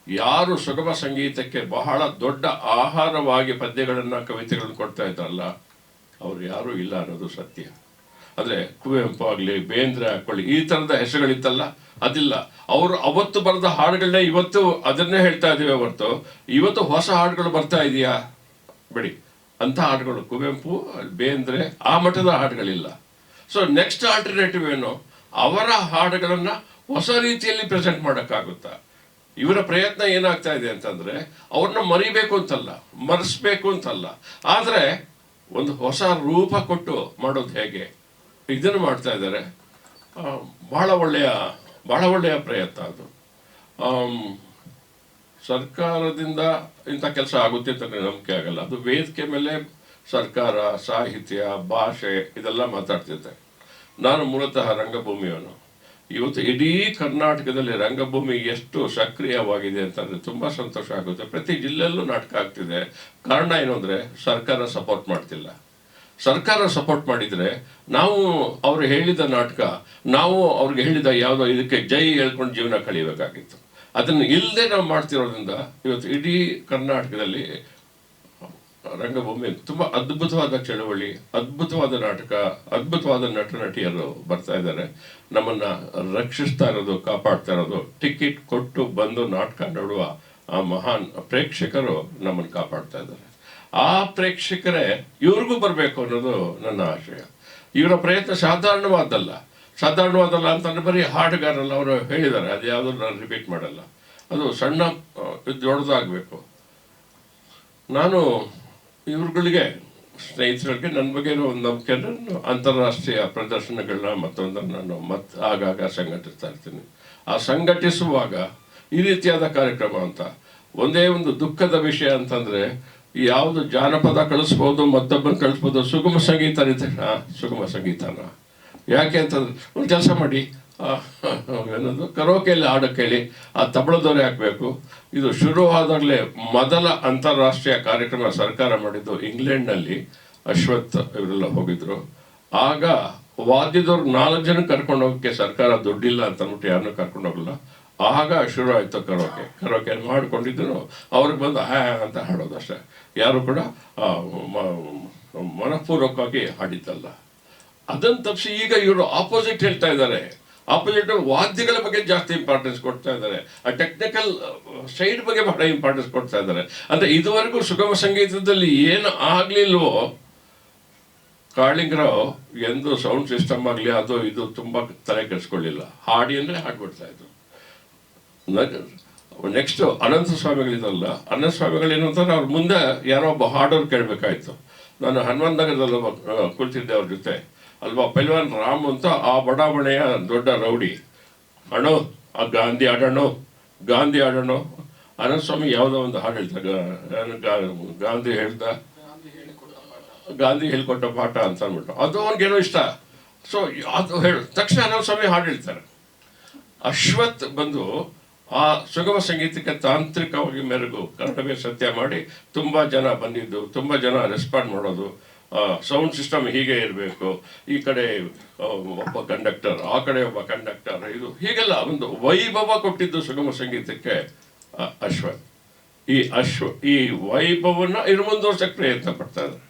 ಯಾರು ಸುಗಮ ಸಂಗೀತಕ್ಕೆ ಬಹಳ ದೊಡ್ಡ ಆಹಾರವಾಗಿ ಪದ್ಯಗಳನ್ನು ಕವಿತೆಗಳನ್ನು ಕೊಡ್ತಾ ಇದ್ದಾರಲ್ಲ, ಅವ್ರು ಯಾರೂ ಇಲ್ಲ ಅನ್ನೋದು ಸತ್ಯ. ಅಂದರೆ ಕುವೆಂಪು ಆಗಲಿ, ಬೇಂದ್ರೆ ಹಾಕೊಳ್ಳಿ, ಈ ಥರದ ಹೆಸರುಗಳಿತ್ತಲ್ಲ, ಅದಿಲ್ಲ. ಅವರು ಅವತ್ತು ಬರೆದ ಹಾಡುಗಳನ್ನೇ ಇವತ್ತು ಅದನ್ನೇ ಹೇಳ್ತಾ ಇದ್ದೀವಿ ಹೊರತು ಇವತ್ತು ಹೊಸ ಹಾಡುಗಳು ಬರ್ತಾ ಇದೆಯಾ? ಬಿಡಿ, ಅಂಥ ಹಾಡುಗಳು ಕುವೆಂಪು, ಬೇಂದ್ರೆ ಆ ಮಟ್ಟದ ಹಾಡುಗಳಿಲ್ಲ. ಸೊ ನೆಕ್ಸ್ಟ್ ಆಲ್ಟರ್ನೇಟಿವ್ ಏನು? ಅವರ ಹಾಡುಗಳನ್ನು ಹೊಸ ರೀತಿಯಲ್ಲಿ ಪ್ರೆಸೆಂಟ್ ಮಾಡೋಕ್ಕಾಗುತ್ತಾ? ಇವರ ಪ್ರಯತ್ನ ಏನಾಗ್ತಾ ಇದೆ ಅಂತಂದರೆ, ಅವ್ರನ್ನ ಮರಿಬೇಕು ಅಂತಲ್ಲ, ಮರೆಸ್ಬೇಕು ಅಂತಲ್ಲ, ಆದರೆ ಒಂದು ಹೊಸ ರೂಪ ಕೊಟ್ಟು ಮಾಡೋದು ಹೇಗೆ, ಇದನ್ನು ಮಾಡ್ತಾ ಇದ್ದಾರೆ. ಭಾಳ ಒಳ್ಳೆಯ ಪ್ರಯತ್ನ ಅದು. ಸರ್ಕಾರದಿಂದ ಇಂಥ ಕೆಲಸ ಆಗುತ್ತೆ ಅಂತ ನಂಬಿಕೆ ಆಗಲ್ಲ. ಅದು ವೇದಿಕೆ ಮೇಲೆ ಸರ್ಕಾರ, ಸಾಹಿತ್ಯ, ಭಾಷೆ ಇದೆಲ್ಲ ಮಾತಾಡ್ತಿದ್ದೆ. ನಾನು ಮೂಲತಃ ರಂಗಭೂಮಿಯವನು. ಇವತ್ತು ಇಡೀ ಕರ್ನಾಟಕದಲ್ಲಿ ರಂಗಭೂಮಿ ಎಷ್ಟು ಸಕ್ರಿಯವಾಗಿದೆ ಅಂತಂದರೆ ತುಂಬ ಸಂತೋಷ ಆಗುತ್ತೆ. ಪ್ರತಿ ಜಿಲ್ಲೆಯಲ್ಲೂ ನಾಟಕ ಆಗ್ತಿದೆ. ಕಾರಣ ಏನು ಅಂದರೆ, ಸರ್ಕಾರ ಸಪೋರ್ಟ್ ಮಾಡ್ತಿಲ್ಲ. ಸರ್ಕಾರ ಸಪೋರ್ಟ್ ಮಾಡಿದರೆ ನಾವು ಅವರು ಹೇಳಿದ ನಾಟಕ, ನಾವು ಅವ್ರಿಗೆ ಹೇಳಿದ ಯಾವುದೋ ಇದಕ್ಕೆ ಜೈ ಹೇಳ್ಕೊಂಡು ಜೀವನ ಕಳಿಬೇಕಾಗಿತ್ತು. ಅದನ್ನು ಇಲ್ಲದೆ ನಾವು ಮಾಡ್ತಿರೋದ್ರಿಂದ ಇವತ್ತು ಇಡೀ ಕರ್ನಾಟಕದಲ್ಲಿ ರಂಗಭೂಮಿ ತುಂಬ ಅದ್ಭುತವಾದ ಚಳವಳಿ, ಅದ್ಭುತವಾದ ನಾಟಕ, ಅದ್ಭುತವಾದ ನಟ ನಟಿಯರು ಬರ್ತಾ ಇದ್ದಾರೆ. ನಮ್ಮನ್ನು ರಕ್ಷಿಸ್ತಾ ಇರೋದು, ಕಾಪಾಡ್ತಾ ಇರೋದು, ಟಿಕೆಟ್ ಕೊಟ್ಟು ಬಂದು ನಾಟಕ ನೋಡುವ ಆ ಮಹಾನ್ ಪ್ರೇಕ್ಷಕರು ನಮ್ಮನ್ನು ಕಾಪಾಡ್ತಾ ಇದ್ದಾರೆ. ಆ ಪ್ರೇಕ್ಷಕರೇ ಇವ್ರಿಗೂ ಬರಬೇಕು ಅನ್ನೋದು ನನ್ನ ಆಶಯ. ಇವರ ಪ್ರಯತ್ನ ಸಾಧಾರಣವಾದಲ್ಲ ಅಂತಂದ್ರೆ ಬರೀ ಹಾಡುಗಾರಲ್ಲ, ಅವರು ಹೇಳಿದ್ದಾರೆ, ಅದು ಯಾವುದೂ ನಾನು ರಿಪೀಟ್ ಮಾಡಲ್ಲ. ಅದು ಸಣ್ಣ ದೊಡ್ಡದಾಗಬೇಕು. ನಾನು ಇವ್ರುಗಳಿಗೆ, ಸ್ನೇಹಿತರಿಗೆ ನನ್ನ ಬಗ್ಗೆ ಒಂದು ನಂಬಿಕೆ, ನಾನು ಅಂತಾರಾಷ್ಟ್ರೀಯ ಪ್ರದರ್ಶನಗಳನ್ನ ಮತ್ತೊಂದನ್ನು ನಾನು ಆಗಾಗ ಸಂಘಟಿಸ್ತಾ ಇರ್ತೀನಿ. ಆ ಸಂಘಟಿಸುವಾಗ ಈ ರೀತಿಯಾದ ಕಾರ್ಯಕ್ರಮ ಅಂತ ಒಂದೇ ಒಂದು ದುಃಖದ ವಿಷಯ ಅಂತಂದರೆ, ಯಾವುದು ಜಾನಪದ ಕಳಿಸ್ಬೋದು, ಮತ್ತೊಬ್ಬನ ಕಳಿಸ್ಬೋದು, ಸುಗಮ ಸಂಗೀತ ಸುಗಮ ಸಂಗೀತನ ಯಾಕೆ ಅಂತಂದ್ರೆ ಒಂದು ಕೆಲಸ ಮಾಡಿ, ಏನದು ಕರೋಕೆಯಲ್ಲಿ ಹಾಡಕ್ಕೆ ಹೇಳಿ ಆ ತಬಳದವರೇ ಹಾಕಬೇಕು. ಇದು ಶುರುವಾದಾಗಲೇ ಮೊದಲ ಅಂತಾರಾಷ್ಟ್ರೀಯ ಕಾರ್ಯಕ್ರಮ ಸರ್ಕಾರ ಮಾಡಿದ್ದು ಇಂಗ್ಲೆಂಡ್ನಲ್ಲಿ. ಅಶ್ವಥ್ ಇವರೆಲ್ಲ ಹೋಗಿದ್ರು. ಆಗ ವಾದ್ಯದವ್ರು 4 ಜನ ಕರ್ಕೊಂಡು ಹೋಗೋಕ್ಕೆ ಸರ್ಕಾರ ದುಡ್ಡಿಲ್ಲ ಅಂತ ಅಂದ್ಬಿಟ್ಟು ಯಾರನ್ನೂ ಕರ್ಕೊಂಡು ಹೋಗಲ್ಲ. ಆಗ ಶುರು ಆಯಿತು ಕರೋಕೆ ಮಾಡಿಕೊಂಡಿದ್ರು. ಅವ್ರಿಗೆ ಬಂದು ಅಂತ ಹಾಡೋದು ಅಷ್ಟೇ. ಯಾರು ಕೂಡ ಮನಪೂರ್ವಕವಾಗಿ ಹಾಡಿದ್ದಲ್ಲ. ಅದನ್ನು ತಪ್ಪಿಸಿ ಈಗ ಇವರು ಆಪೋಸಿಟ್ ಹೇಳ್ತಾ ಇದ್ದಾರೆ. ಆಪೋಸಿಟ್ ವಾದ್ಯಗಳ ಬಗ್ಗೆ ಜಾಸ್ತಿ ಇಂಪಾರ್ಟೆನ್ಸ್ ಕೊಡ್ತಾ ಇದ್ದಾರೆ, ಆ ಟೆಕ್ನಿಕಲ್ ಸೈಡ್ ಬಗ್ಗೆ ಬಹಳ ಇಂಪಾರ್ಟೆನ್ಸ್ ಕೊಡ್ತಾ ಇದ್ದಾರೆ. ಅಂದರೆ ಇದುವರೆಗೂ ಸುಗಮ ಸಂಗೀತದಲ್ಲಿ ಏನು ಆಗಲಿಲ್ವೋ, ಕಾಳಿಂಗರಾವ್ ಎಂದು ಸೌಂಡ್ ಸಿಸ್ಟಮ್ ಆಗಲಿ ಅದು ಇದು ತುಂಬ ತಲೆ ಕೆಡಿಸ್ಕೊಳ್ಳಿಲ್ಲ. ಹಾಡಿ ಅಂದರೆ ಹಾಡ್ಬಿಡ್ತಾ ಇದ್ರು. ನೆಕ್ಸ್ಟ್ ಅನಂತ ಸ್ವಾಮಿಗಳಿದಲ್ಲ, ಅನಂತ ಸ್ವಾಮಿಗಳೇನು ಅಂತಂದ್ರೆ ಅವ್ರ ಮುಂದೆ ಯಾರೋ ಒಬ್ಬ ಹಾಡೋರು ಕೇಳಬೇಕಾಯ್ತು. ನಾನು ಹನುಮಂತ ನಗರದಲ್ಲಿ ಕುಳಿತಿದ್ದೆ ಅವ್ರ ಜೊತೆ. ಅಲ್ವಾ ಪೈಲ್ವಾನ್ ರಾಮ್ ಅಂತ ಆ ಬಡಾವಣೆಯ ದೊಡ್ಡ ರೌಡಿ. ಅಣ್ಣೋ ಆ ಗಾಂಧಿ ಆಡೋಣ. ಅನಂತ ಸ್ವಾಮಿ ಯಾವುದೋ ಒಂದು ಹಾಡು ಹೇಳ್ತಾರೆ, ಗಾಂಧಿ ಹೇಳ್ಕೊಟ್ಟ ಪಾಠ ಅಂತ ಅಂದ್ಬಿಟ್ಟು, ಅದು ಅವ್ನಿಗೇನೋ ಇಷ್ಟ. ಸೊ ಅದು ತಕ್ಷಣ ಅನಂತ ಸ್ವಾಮಿ ಹಾಡು ಹೇಳ್ತಾರೆ. ಅಶ್ವಥ್ ಬಂದು ಆ ಸುಗಮ ಸಂಗೀತಕ್ಕೆ ತಾಂತ್ರಿಕವಾಗಿ ಮೆರುಗು ಕನ್ನಡವೇ ಸತ್ಯ ಮಾಡಿ ತುಂಬ ಜನ ಬಂದಿದ್ದು, ತುಂಬ ಜನ ರೆಸ್ಪಾಂಡ್ ಮಾಡೋದು. ಸೌಂಡ್ ಸಿಸ್ಟಮ್ ಹೀಗೆ ಇರಬೇಕು, ಈ ಕಡೆ ಒಬ್ಬ ಕಂಡಕ್ಟರ್, ಆ ಕಡೆ ಒಬ್ಬ ಕಂಡಕ್ಟರ್, ಇದು ಹೀಗೆಲ್ಲ ಒಂದು ವೈಭವ ಕೊಟ್ಟಿದ್ದು ಸುಗಮ ಸಂಗೀತಕ್ಕೆ ಅಶ್ವಥ್. ಈ ವೈಭವವನ್ನು ಇನ್ನು ಮುಂದುವರ್ಸಕ್ಕೆ ಪ್ರಯತ್ನ ಪಡ್ತಾ ಇದ್ದಾರೆ.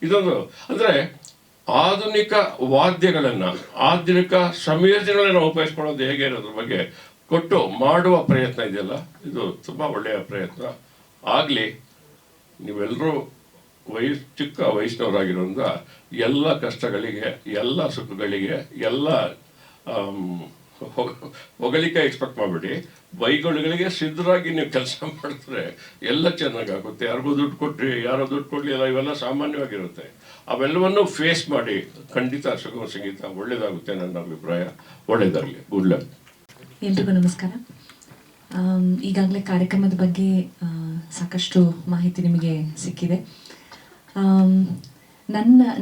ಇದೊಂದು ಅಂದರೆ ಆಧುನಿಕ ವಾದ್ಯಗಳನ್ನು, ಆಧುನಿಕ ಸಂಯೋಜನೆಗಳನ್ನು ಉಪಯೋಗಿಸ್ಕೊಳ್ಳೋದು ಹೇಗೆ ಅನ್ನೋದ್ರ ಬಗ್ಗೆ ಕೊಟ್ಟು ಮಾಡುವ ಪ್ರಯತ್ನ ಇದೆಯಲ್ಲ, ಇದು ತುಂಬ ಒಳ್ಳೆಯ ಪ್ರಯತ್ನ ಆಗಲಿ. ನೀವೆಲ್ಲರೂ ಚಿಕ್ಕ ವಯಸ್ಸಿನವರಾಗಿರೋದ್ರಿಂದ ಎಲ್ಲ ಕಷ್ಟಗಳಿಗೆ, ಎಲ್ಲ ಸುಖಗಳಿಗೆ, ಎಲ್ಲ ಹೊಗಳಿಕೆ ಎಕ್ಸ್ಪೆಕ್ಟ್ ಮಾಡಿಬಿಡಿ. ಬೈಗಳಿಗೆ ಸಿದ್ಧರಾಗಿ ನೀವು ಕೆಲಸ ಮಾಡಿದ್ರೆ ಎಲ್ಲ ಚೆನ್ನಾಗಾಗುತ್ತೆ. ಯಾರಿಗೂ ದುಡ್ಡು ಕೊಟ್ಟರೆ ಯಾರೋ ದುಡ್ಡು ಕೊಡಲಿಲ್ಲ, ಇವೆಲ್ಲ ಸಾಮಾನ್ಯವಾಗಿರುತ್ತೆ. ಅವೆಲ್ಲವನ್ನು ಫೇಸ್ ಮಾಡಿ ಖಂಡಿತ ಸುಗಮ ಸಂಗೀತ ಒಳ್ಳೆಯದಾಗುತ್ತೆ ನನ್ನ ಅಭಿಪ್ರಾಯ. ಒಳ್ಳೆಯದಾಗಲಿ. Good luck. ಎಲ್ರಿಗೂ ನಮಸ್ಕಾರ. ಈಗಾಗಲೇ ಕಾರ್ಯಕ್ರಮದ ಬಗ್ಗೆ ಸಾಕಷ್ಟು ಮಾಹಿತಿ ನಿಮಗೆ ಸಿಕ್ಕಿದೆ.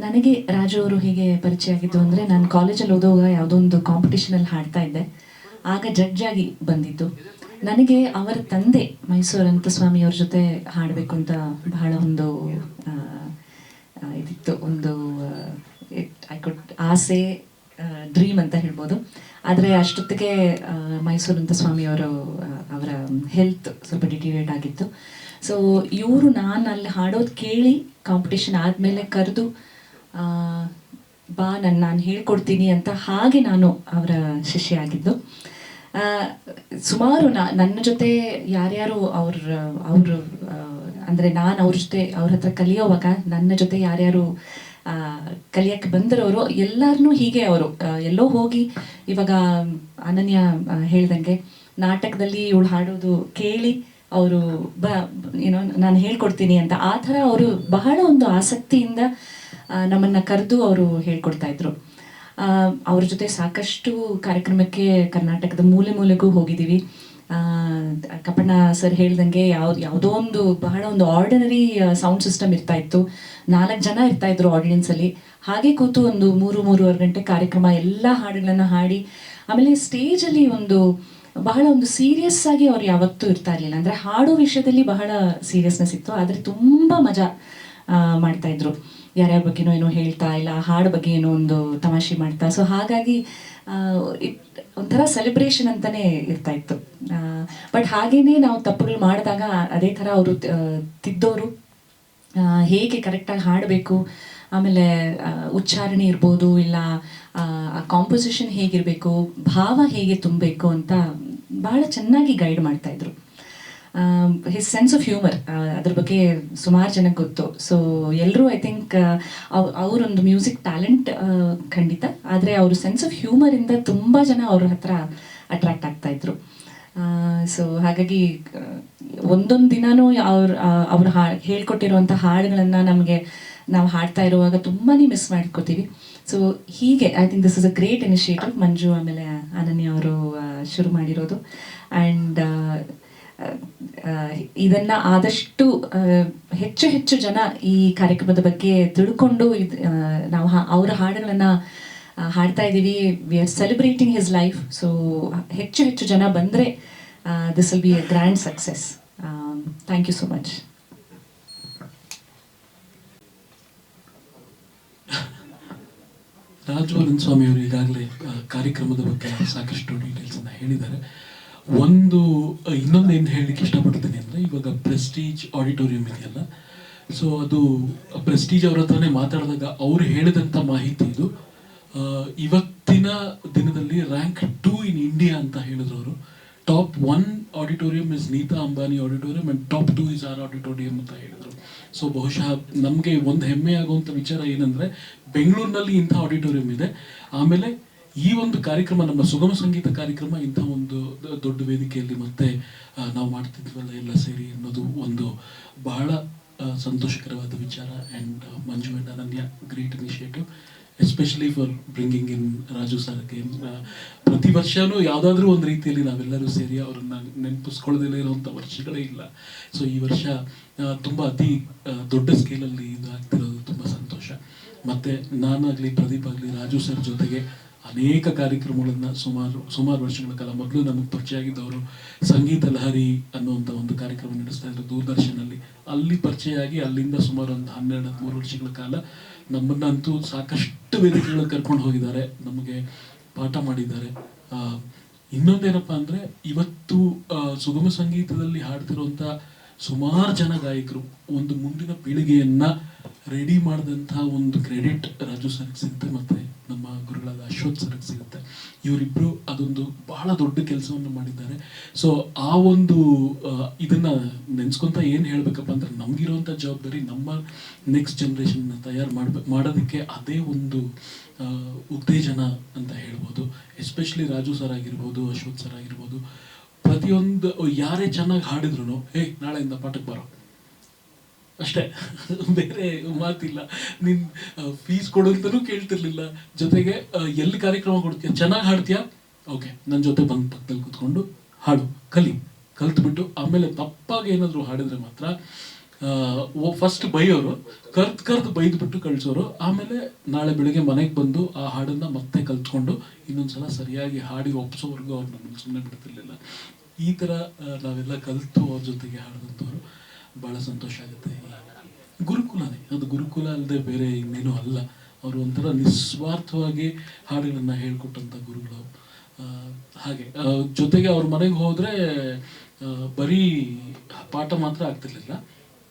ನನಗೆ ರಾಜು ಅವರು ಹೇಗೆ ಪರಿಚಯ ಆಗಿದ್ದು ಅಂದರೆ, ನಾನು ಕಾಲೇಜಲ್ಲಿ ಓದುವಾಗ ಯಾವುದೋ ಒಂದು ಕಾಂಪಿಟೇಷನಲ್ಲಿ ಹಾಡ್ತಾ ಇದ್ದೆ. ಆಗ ಜಡ್ಜ್ ಆಗಿ ಬಂದಿದ್ದು. ನನಗೆ ಅವರ ತಂದೆ ಮೈಸೂರು ಅನಂತಸ್ವಾಮಿ ಅವ್ರ ಜೊತೆ ಹಾಡಬೇಕು ಅಂತ ಬಹಳ ಒಂದು ಇದಿತ್ತು, ಒಂದು ಆಸೆ, ಡ್ರೀಮ್ ಅಂತ ಹೇಳ್ಬೋದು. ಆದರೆ ಅಷ್ಟೊತ್ತಿಗೆ ಮೈಸೂರು ಅನಂತಸ್ವಾಮಿ ಅವರ ಹೆಲ್ತ್ ಸ್ವಲ್ಪ ಡಿಟೀರಿಯೇಟ್ ಆಗಿತ್ತು. ಸೊ ಇವರು ನಾನು ಅಲ್ಲಿ ಹಾಡೋದು ಕೇಳಿ ಕಾಂಪಿಟೇಷನ್ ಆದಮೇಲೆ ಕರೆದು ಬಾ ನಾನು ಹೇಳ್ಕೊಡ್ತೀನಿ ಅಂತ, ಹಾಗೆ ನಾನು ಅವರ ಶಿಷ್ಯ ಆಗಿದ್ದು. ಸುಮಾರು ನನ್ನ ಜೊತೆ ಯಾರ್ಯಾರು ಅವರು ಅಂದರೆ ನಾನು ಅವ್ರ ಜೊತೆ ಅವ್ರ ಹತ್ರ ಕಲಿಯೋವಾಗ ನನ್ನ ಜೊತೆ ಯಾರ್ಯಾರು ಕಲಿಯಕ್ಕೆ ಬಂದಿರೋರು ಎಲ್ಲರನ್ನೂ ಹೀಗೆ ಅವರು ಎಲ್ಲೋ ಹೋಗಿ, ಇವಾಗ ಅನನ್ಯ ಹೇಳ್ದಂಗೆ ನಾಟಕದಲ್ಲಿ ಇವಳು ಹಾಡೋದು ಕೇಳಿ ಅವರು ಏನೋ ನಾನು ಹೇಳ್ಕೊಡ್ತೀನಿ ಅಂತ, ಆ ಥರ ಅವರು ಬಹಳ ಒಂದು ಆಸಕ್ತಿಯಿಂದ ನಮ್ಮನ್ನು ಕರೆದು ಅವರು ಹೇಳ್ಕೊಡ್ತಾ ಇದ್ರು. ಅವ್ರ ಜೊತೆ ಸಾಕಷ್ಟು ಕಾರ್ಯಕ್ರಮಕ್ಕೆ ಕರ್ನಾಟಕದ ಮೂಲೆ ಮೂಲೆಗೂ ಹೋಗಿದ್ದೀವಿ. ಕಪ್ಪಣ್ಣ ಸರ್ ಹೇಳ್ದಂಗೆ ಯಾವುದೋ ಒಂದು ಬಹಳ ಒಂದು ಆರ್ಡಿನರಿ ಸೌಂಡ್ ಸಿಸ್ಟಮ್ ಇರ್ತಾ ಇತ್ತು. 4 ಜನ ಇರ್ತಾ ಇದ್ರು ಆಡಿಯನ್ಸಲ್ಲಿ. ಹಾಗೆ ಕೂತು ಒಂದು 3-3.5 ಗಂಟೆ ಕಾರ್ಯಕ್ರಮ ಎಲ್ಲ ಹಾಡುಗಳನ್ನು ಹಾಡಿ, ಆಮೇಲೆ ಸ್ಟೇಜಲ್ಲಿ ಬಹಳ ಒಂದು ಸೀರಿಯಸ್ ಆಗಿ ಅವ್ರು ಯಾವತ್ತೂ ಇರ್ತಾ ಇರಲಿಲ್ಲ. ಅಂದರೆ ಹಾಡೋ ವಿಷಯದಲ್ಲಿ ಬಹಳ ಸೀರಿಯಸ್ನೆಸ್ ಇತ್ತು, ಆದರೆ ತುಂಬ ಮಜಾ ಮಾಡ್ತಾ ಇದ್ರು. ಯಾರ್ಯಾರ ಬಗ್ಗೆನೋ ಏನೋ ಹೇಳ್ತಾ, ಇಲ್ಲ ಹಾಡು ಬಗ್ಗೆ ಏನೋ ಒಂದು ತಮಾಷೆ ಮಾಡ್ತಾ. ಸೊ ಹಾಗಾಗಿ ಒಂಥರ ಸೆಲೆಬ್ರೇಷನ್ ಅಂತಲೇ ಇರ್ತಾ ಇತ್ತು. ಬಟ್ ಹಾಗೇನೆ ನಾವು ತಪ್ಪುಗಳು ಮಾಡಿದಾಗ ಅದೇ ಥರ ಅವರು ತಿದ್ದೋರು, ಹೇಗೆ ಕರೆಕ್ಟಾಗಿ ಹಾಡಬೇಕು, ಆಮೇಲೆ ಉಚ್ಚಾರಣೆ ಇರ್ಬೋದು, ಇಲ್ಲ ಆ ಕಾಂಪೋಸಿಷನ್ ಹೇಗಿರಬೇಕು, ಭಾವ ಹೇಗೆ ತುಂಬಬೇಕು ಅಂತ ಭಾಳ ಚೆನ್ನಾಗಿ ಗೈಡ್ ಮಾಡ್ತಾಯಿದ್ರು. ಹಿಸ್ ಸೆನ್ಸ್ ಆಫ್ ಹ್ಯೂಮರ್, ಅದ್ರ ಬಗ್ಗೆ ಸುಮಾರು ಜನಕ್ಕೆ ಗೊತ್ತು. ಸೊ ಎಲ್ಲರೂ ಐ ಥಿಂಕ್ ಅವರೊಂದು ಮ್ಯೂಸಿಕ್ ಟ್ಯಾಲೆಂಟ್ ಖಂಡಿತ, ಆದರೆ ಅವ್ರ ಸೆನ್ಸ್ ಆಫ್ ಹ್ಯೂಮರಿಂದ ತುಂಬ ಜನ ಅವ್ರ ಹತ್ರ ಅಟ್ರ್ಯಾಕ್ಟ್ ಆಗ್ತಾಯಿದ್ರು. ಸೊ ಹಾಗಾಗಿ ಒಂದೊಂದು ದಿನವೂ ಅವ್ರು ಹೇಳ್ಕೊಟ್ಟಿರುವಂಥ ಹಾಡುಗಳನ್ನು ನಮಗೆ ನಾವು ಹಾಡ್ತಾ ಇರುವಾಗ ತುಂಬಾ ಮಿಸ್ ಮಾಡ್ಕೋತೀವಿ. ಸೊ ಹೀಗೆ I think this is a great initiative Manju ಆಮೇಲೆ ಅನನ್ಯ ಅವರು ಶುರು ಮಾಡಿರೋದು. ಆ್ಯಂಡ್ ಇದನ್ನು ಆದಷ್ಟು ಹೆಚ್ಚು ಹೆಚ್ಚು ಜನ ಈ ಕಾರ್ಯಕ್ರಮದ ಬಗ್ಗೆ ತಿಳ್ಕೊಂಡು ನಾವು ಅವರ ಹಾಡುಗಳನ್ನು ಹಾಡ್ತಾ ಇದ್ದೀವಿ. We are celebrating his life. So ಹೆಚ್ಚು ಹೆಚ್ಚು ಜನ ಬಂದರೆ this will be a grand success. Thank you so much. Rajavaran Swamy ಅವರು ಈಗಾಗಲೇ ಕಾರ್ಯಕ್ರಮದ ಬಗ್ಗೆ ಸಾಕಷ್ಟು ಡೀಟೇಲ್ಸನ್ನು ಹೇಳಿದ್ದಾರೆ. ಇನ್ನೊಂದು ಏನು ಹೇಳಲಿಕ್ಕೆ ಇಷ್ಟಪಡ್ತೀನಿ ಅಂದರೆ, ಇವಾಗ ಪ್ರೆಸ್ಟೀಜ್ ಆಡಿಟೋರಿಯಂ ಇದೆಯಲ್ಲ, ಸೊ ಅದು ಪ್ರೆಸ್ಟೀಜ್ ಅವ್ರ ಹತ್ರನೇ ಮಾತಾಡಿದಾಗ ಅವ್ರು ಹೇಳಿದಂಥ ಮಾಹಿತಿ ಇದು. ಇವತ್ತಿನ ದಿನದಲ್ಲಿ ರ್ಯಾಂಕ್ 2 ಇನ್ ಇಂಡಿಯಾ ಅಂತ ಹೇಳಿದ್ರು ಅವರು. Top 1 auditorium is Nita Ambani auditorium and top 2 is R auditorium ಅಂತ ಹೇಳಿದರು. ಸೊ ಬಹುಶಃ ನಮಗೆ ಒಂದು ಹೆಮ್ಮೆ ಆಗುವಂಥ ವಿಚಾರ ಏನಂದರೆ, ಬೆಂಗಳೂರಿನಲ್ಲಿ ಇಂಥ ಆಡಿಟೋರಿಯಂ ಇದೆ. ಆಮೇಲೆ ಈ ಒಂದು ಕಾರ್ಯಕ್ರಮ, ನಮ್ಮ ಸುಗಮ ಸಂಗೀತ ಕಾರ್ಯಕ್ರಮ ಇಂಥ ಒಂದು ದೊಡ್ಡ ವೇದಿಕೆಯಲ್ಲಿ ಮತ್ತೆ ನಾವು ಮಾಡ್ತಿದ್ವಲ್ಲ ಎಲ್ಲ ಸೇರಿ ಅನ್ನೋದು ಒಂದು ಬಹಳ ಸಂತೋಷಕರವಾದ ವಿಚಾರ. And Manju and Ananya, great initiative, especially for bringing in Raju ಸರ್ಗೆ. ಪ್ರತಿ ವರ್ಷವೂ ಯಾವುದಾದ್ರೂ ಒಂದು ರೀತಿಯಲ್ಲಿ ನಾವೆಲ್ಲರೂ ಸೇರಿ ಅವ್ರನ್ನ ನೆನಪಿಸ್ಕೊಳ್ಳೋದಿಲ್ಲ ಇರುವಂಥ ವರ್ಷಗಳೇ ಇಲ್ಲ. ಸೊ ಈ ವರ್ಷ ತುಂಬ ಅತಿ ದೊಡ್ಡ ಸ್ಕೇಲಲ್ಲಿ ಇದು ಆಗ್ತಿರೋದು ತುಂಬ ಸಂತೋಷ. ಮತ್ತು ನಾನಾಗಲಿ ಪ್ರದೀಪ್ ಆಗಲಿ ರಾಜು ಸರ್ ಜೊತೆಗೆ ಅನೇಕ ಕಾರ್ಯಕ್ರಮಗಳನ್ನು ಸುಮಾರು ವರ್ಷಗಳ ಕಾಲ, ಮೊದಲು ನಮಗೆ ಪರಿಚಯ ಆಗಿದ್ದವರು ಸಂಗೀತ ಲಹರಿ ಅನ್ನುವಂಥ ಒಂದು ಕಾರ್ಯಕ್ರಮ ನಡೆಸ್ತಾ ಇದ್ರು ದೂರದರ್ಶನಲ್ಲಿ. ಅಲ್ಲಿ ಪರಿಚಯ ಆಗಿ ಅಲ್ಲಿಂದ ಸುಮಾರು ಒಂದು 12-13 ವರ್ಷಗಳ ಕಾಲ ನಮ್ಮನ್ನಂತೂ ಸಾಕಷ್ಟು ವೇದಿಕೆಗಳಿಗೆ ಕರ್ಕೊಂಡು ಹೋಗಿದ್ದಾರೆ, ನಮಗೆ ಪಾಠ ಮಾಡಿದ್ದಾರೆ. ಇನ್ನೊಂದೇನಪ್ಪ ಅಂದರೆ, ಇವತ್ತು ಸುಗಮ ಸಂಗೀತದಲ್ಲಿ ಹಾಡ್ತಿರುವಂಥ ಸುಮಾರು ಜನ ಗಾಯಕರು ಒಂದು ಮುಂದಿನ ಪೀಳಿಗೆಯನ್ನು ರೆಡಿ ಮಾಡಿದಂಥ ಒಂದು ಕ್ರೆಡಿಟ್ ರಾಜು ಸರ್ಗೆ ಸಿಗುತ್ತೆ, ಮತ್ತು ನಮ್ಮ ಗುರುಗಳಾದ ಅಶ್ವಥ್ ಸರ್ಗೆ ಸಿಗುತ್ತೆ. ಇವರಿಬ್ಬರು ಅದೊಂದು ಬಹಳ ದೊಡ್ಡ ಕೆಲಸವನ್ನು ಮಾಡಿದ್ದಾರೆ. ಸೊ ಆ ಒಂದು ಇದನ್ನು ನೆನೆಸ್ಕೊಂತ ಏನು ಹೇಳಬೇಕಪ್ಪ ಅಂದರೆ, ನಮಗಿರುವಂಥ ಜವಾಬ್ದಾರಿ ನಮ್ಮ ನೆಕ್ಸ್ಟ್ ಜನ್ರೇಷನ್ನ ತಯಾರು ಮಾಡೋದಕ್ಕೆ ಅದೇ ಒಂದು ಉತ್ತೇಜನ ಅಂತ ಹೇಳ್ಬೋದು. ಎಸ್ಪೆಷಲಿ ರಾಜು ಸರ್ ಆಗಿರ್ಬೋದು, ಅಶ್ವಥ್ ಸರ್ ಆಗಿರ್ಬೋದು, ಪ್ರತಿಯೊಂದು ಯಾರೇ ಚೆನ್ನಾಗಿ ಹಾಡಿದ್ರು ನಾಳೆಯಿಂದ ಪಾಠಕ್ಕೆ ಬರೋ ಅಷ್ಟೇ, ಬೇರೆ ಮಾತಿಲ್ಲ. ನೀನು ಫೀಸ್ ಕೊಡೋಂತನೂ ಕೇಳ್ತಿರ್ಲಿಲ್ಲ. ಜೊತೆಗೆ ಎಲ್ಲಿ ಕಾರ್ಯಕ್ರಮ ಕೊಡ್ತೀಯ, ಚೆನ್ನಾಗಿ ಹಾಡ್ತೀಯಾ, ಓಕೆ ನನ್ನ ಜೊತೆ ಬಂದು ಪಕ್ಕದಲ್ಲಿ ಕೂತ್ಕೊಂಡು ಹಾಡು ಕಲ್ತ್ಬಿಟ್ಟು ಆಮೇಲೆ ತಪ್ಪಾಗಿ ಏನಾದರೂ ಹಾಡಿದ್ರೆ ಮಾತ್ರ ಫಸ್ಟ್ ಬೈಯೋರು, ಕರ್ದು ಬೈದ್ಬಿಟ್ಟು ಕಳಿಸೋರು. ಆಮೇಲೆ ನಾಳೆ ಬೆಳಿಗ್ಗೆ ಮನೆಗೆ ಬಂದು ಆ ಹಾಡನ್ನು ಮತ್ತೆ ಕಲ್ತ್ಕೊಂಡು ಇನ್ನೊಂದ್ಸಲ ಸರಿಯಾಗಿ ಹಾಡಿ ಒಪ್ಸೋವರೆಗೂ ಅವ್ರು ನಮ್ಮನ್ನು ಸುಮ್ಮನೆ ಬಿಡ್ತಿರ್ಲಿಲ್ಲ. ಈ ಥರ ನಾವೆಲ್ಲ ಕಲಿತು ಅವ್ರ ಜೊತೆಗೆ ಹಾಡಿದಂಥವ್ರು ಭಾಳ ಸಂತೋಷ ಆಗುತ್ತೆ. ಗುರುಕುಲನೇ ಅದು, ಗುರುಕುಲ ಅಲ್ಲದೆ ಬೇರೆ ಇನ್ನೇನೂ ಅಲ್ಲ. ಅವರು ಒಂಥರ ನಿಸ್ವಾರ್ಥವಾಗಿ ಹಾಡುಗಳನ್ನು ಹೇಳ್ಕೊಟ್ಟಂಥ ಗುರುಗಳು. ಹಾಗೆ ಜೊತೆಗೆ ಅವ್ರ ಮನೆಗೆ ಹೋದರೆ ಬರೀ ಪಾಠ ಮಾತ್ರ ಆಗ್ತಿರ್ಲಿಲ್ಲ,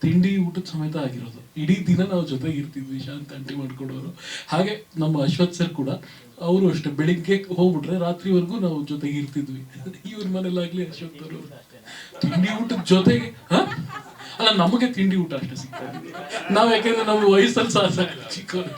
ತಿಂಡಿ ಊಟದ ಸಮೇತ ಆಗಿರೋದು. ಇಡೀ ದಿನ ನಾವು ಜೊತೆಗೆ ಇರ್ತಿದ್ವಿ, ಶಾಂತ ಆಂಟಿ ಮಾಡ್ಕೊಡೋರು. ಹಾಗೆ ನಮ್ಮ ಅಶ್ವಥ್ ಸರ್ ಕೂಡ ಅವರು ಅಷ್ಟೇ, ಬೆಳಿಗ್ಗೆ ಹೋಗ್ಬಿಟ್ರೆ ರಾತ್ರಿವರೆಗೂ ನಾವು ಜೊತೆಗೆ ಇರ್ತಿದ್ವಿ. ಇವ್ರ ಮನೇಲಾಗ್ಲಿ ಅಶ್ವಥ್ ಅವರು ತಿಂಡಿ ಊಟದ ಜೊತೆಗೆ ಅಲ್ಲ, ನಮಗೆ ತಿಂಡಿ ಊಟ ಅಷ್ಟೇ ಸಿಗ್ತಾ ಇದೆ ನಾವು, ಯಾಕೆಂದ್ರೆ ನಮ್ಮ ವಯಸ್ಸಲ್ಲಿ ಸಾಕು ಚಿಕ್ಕವರು.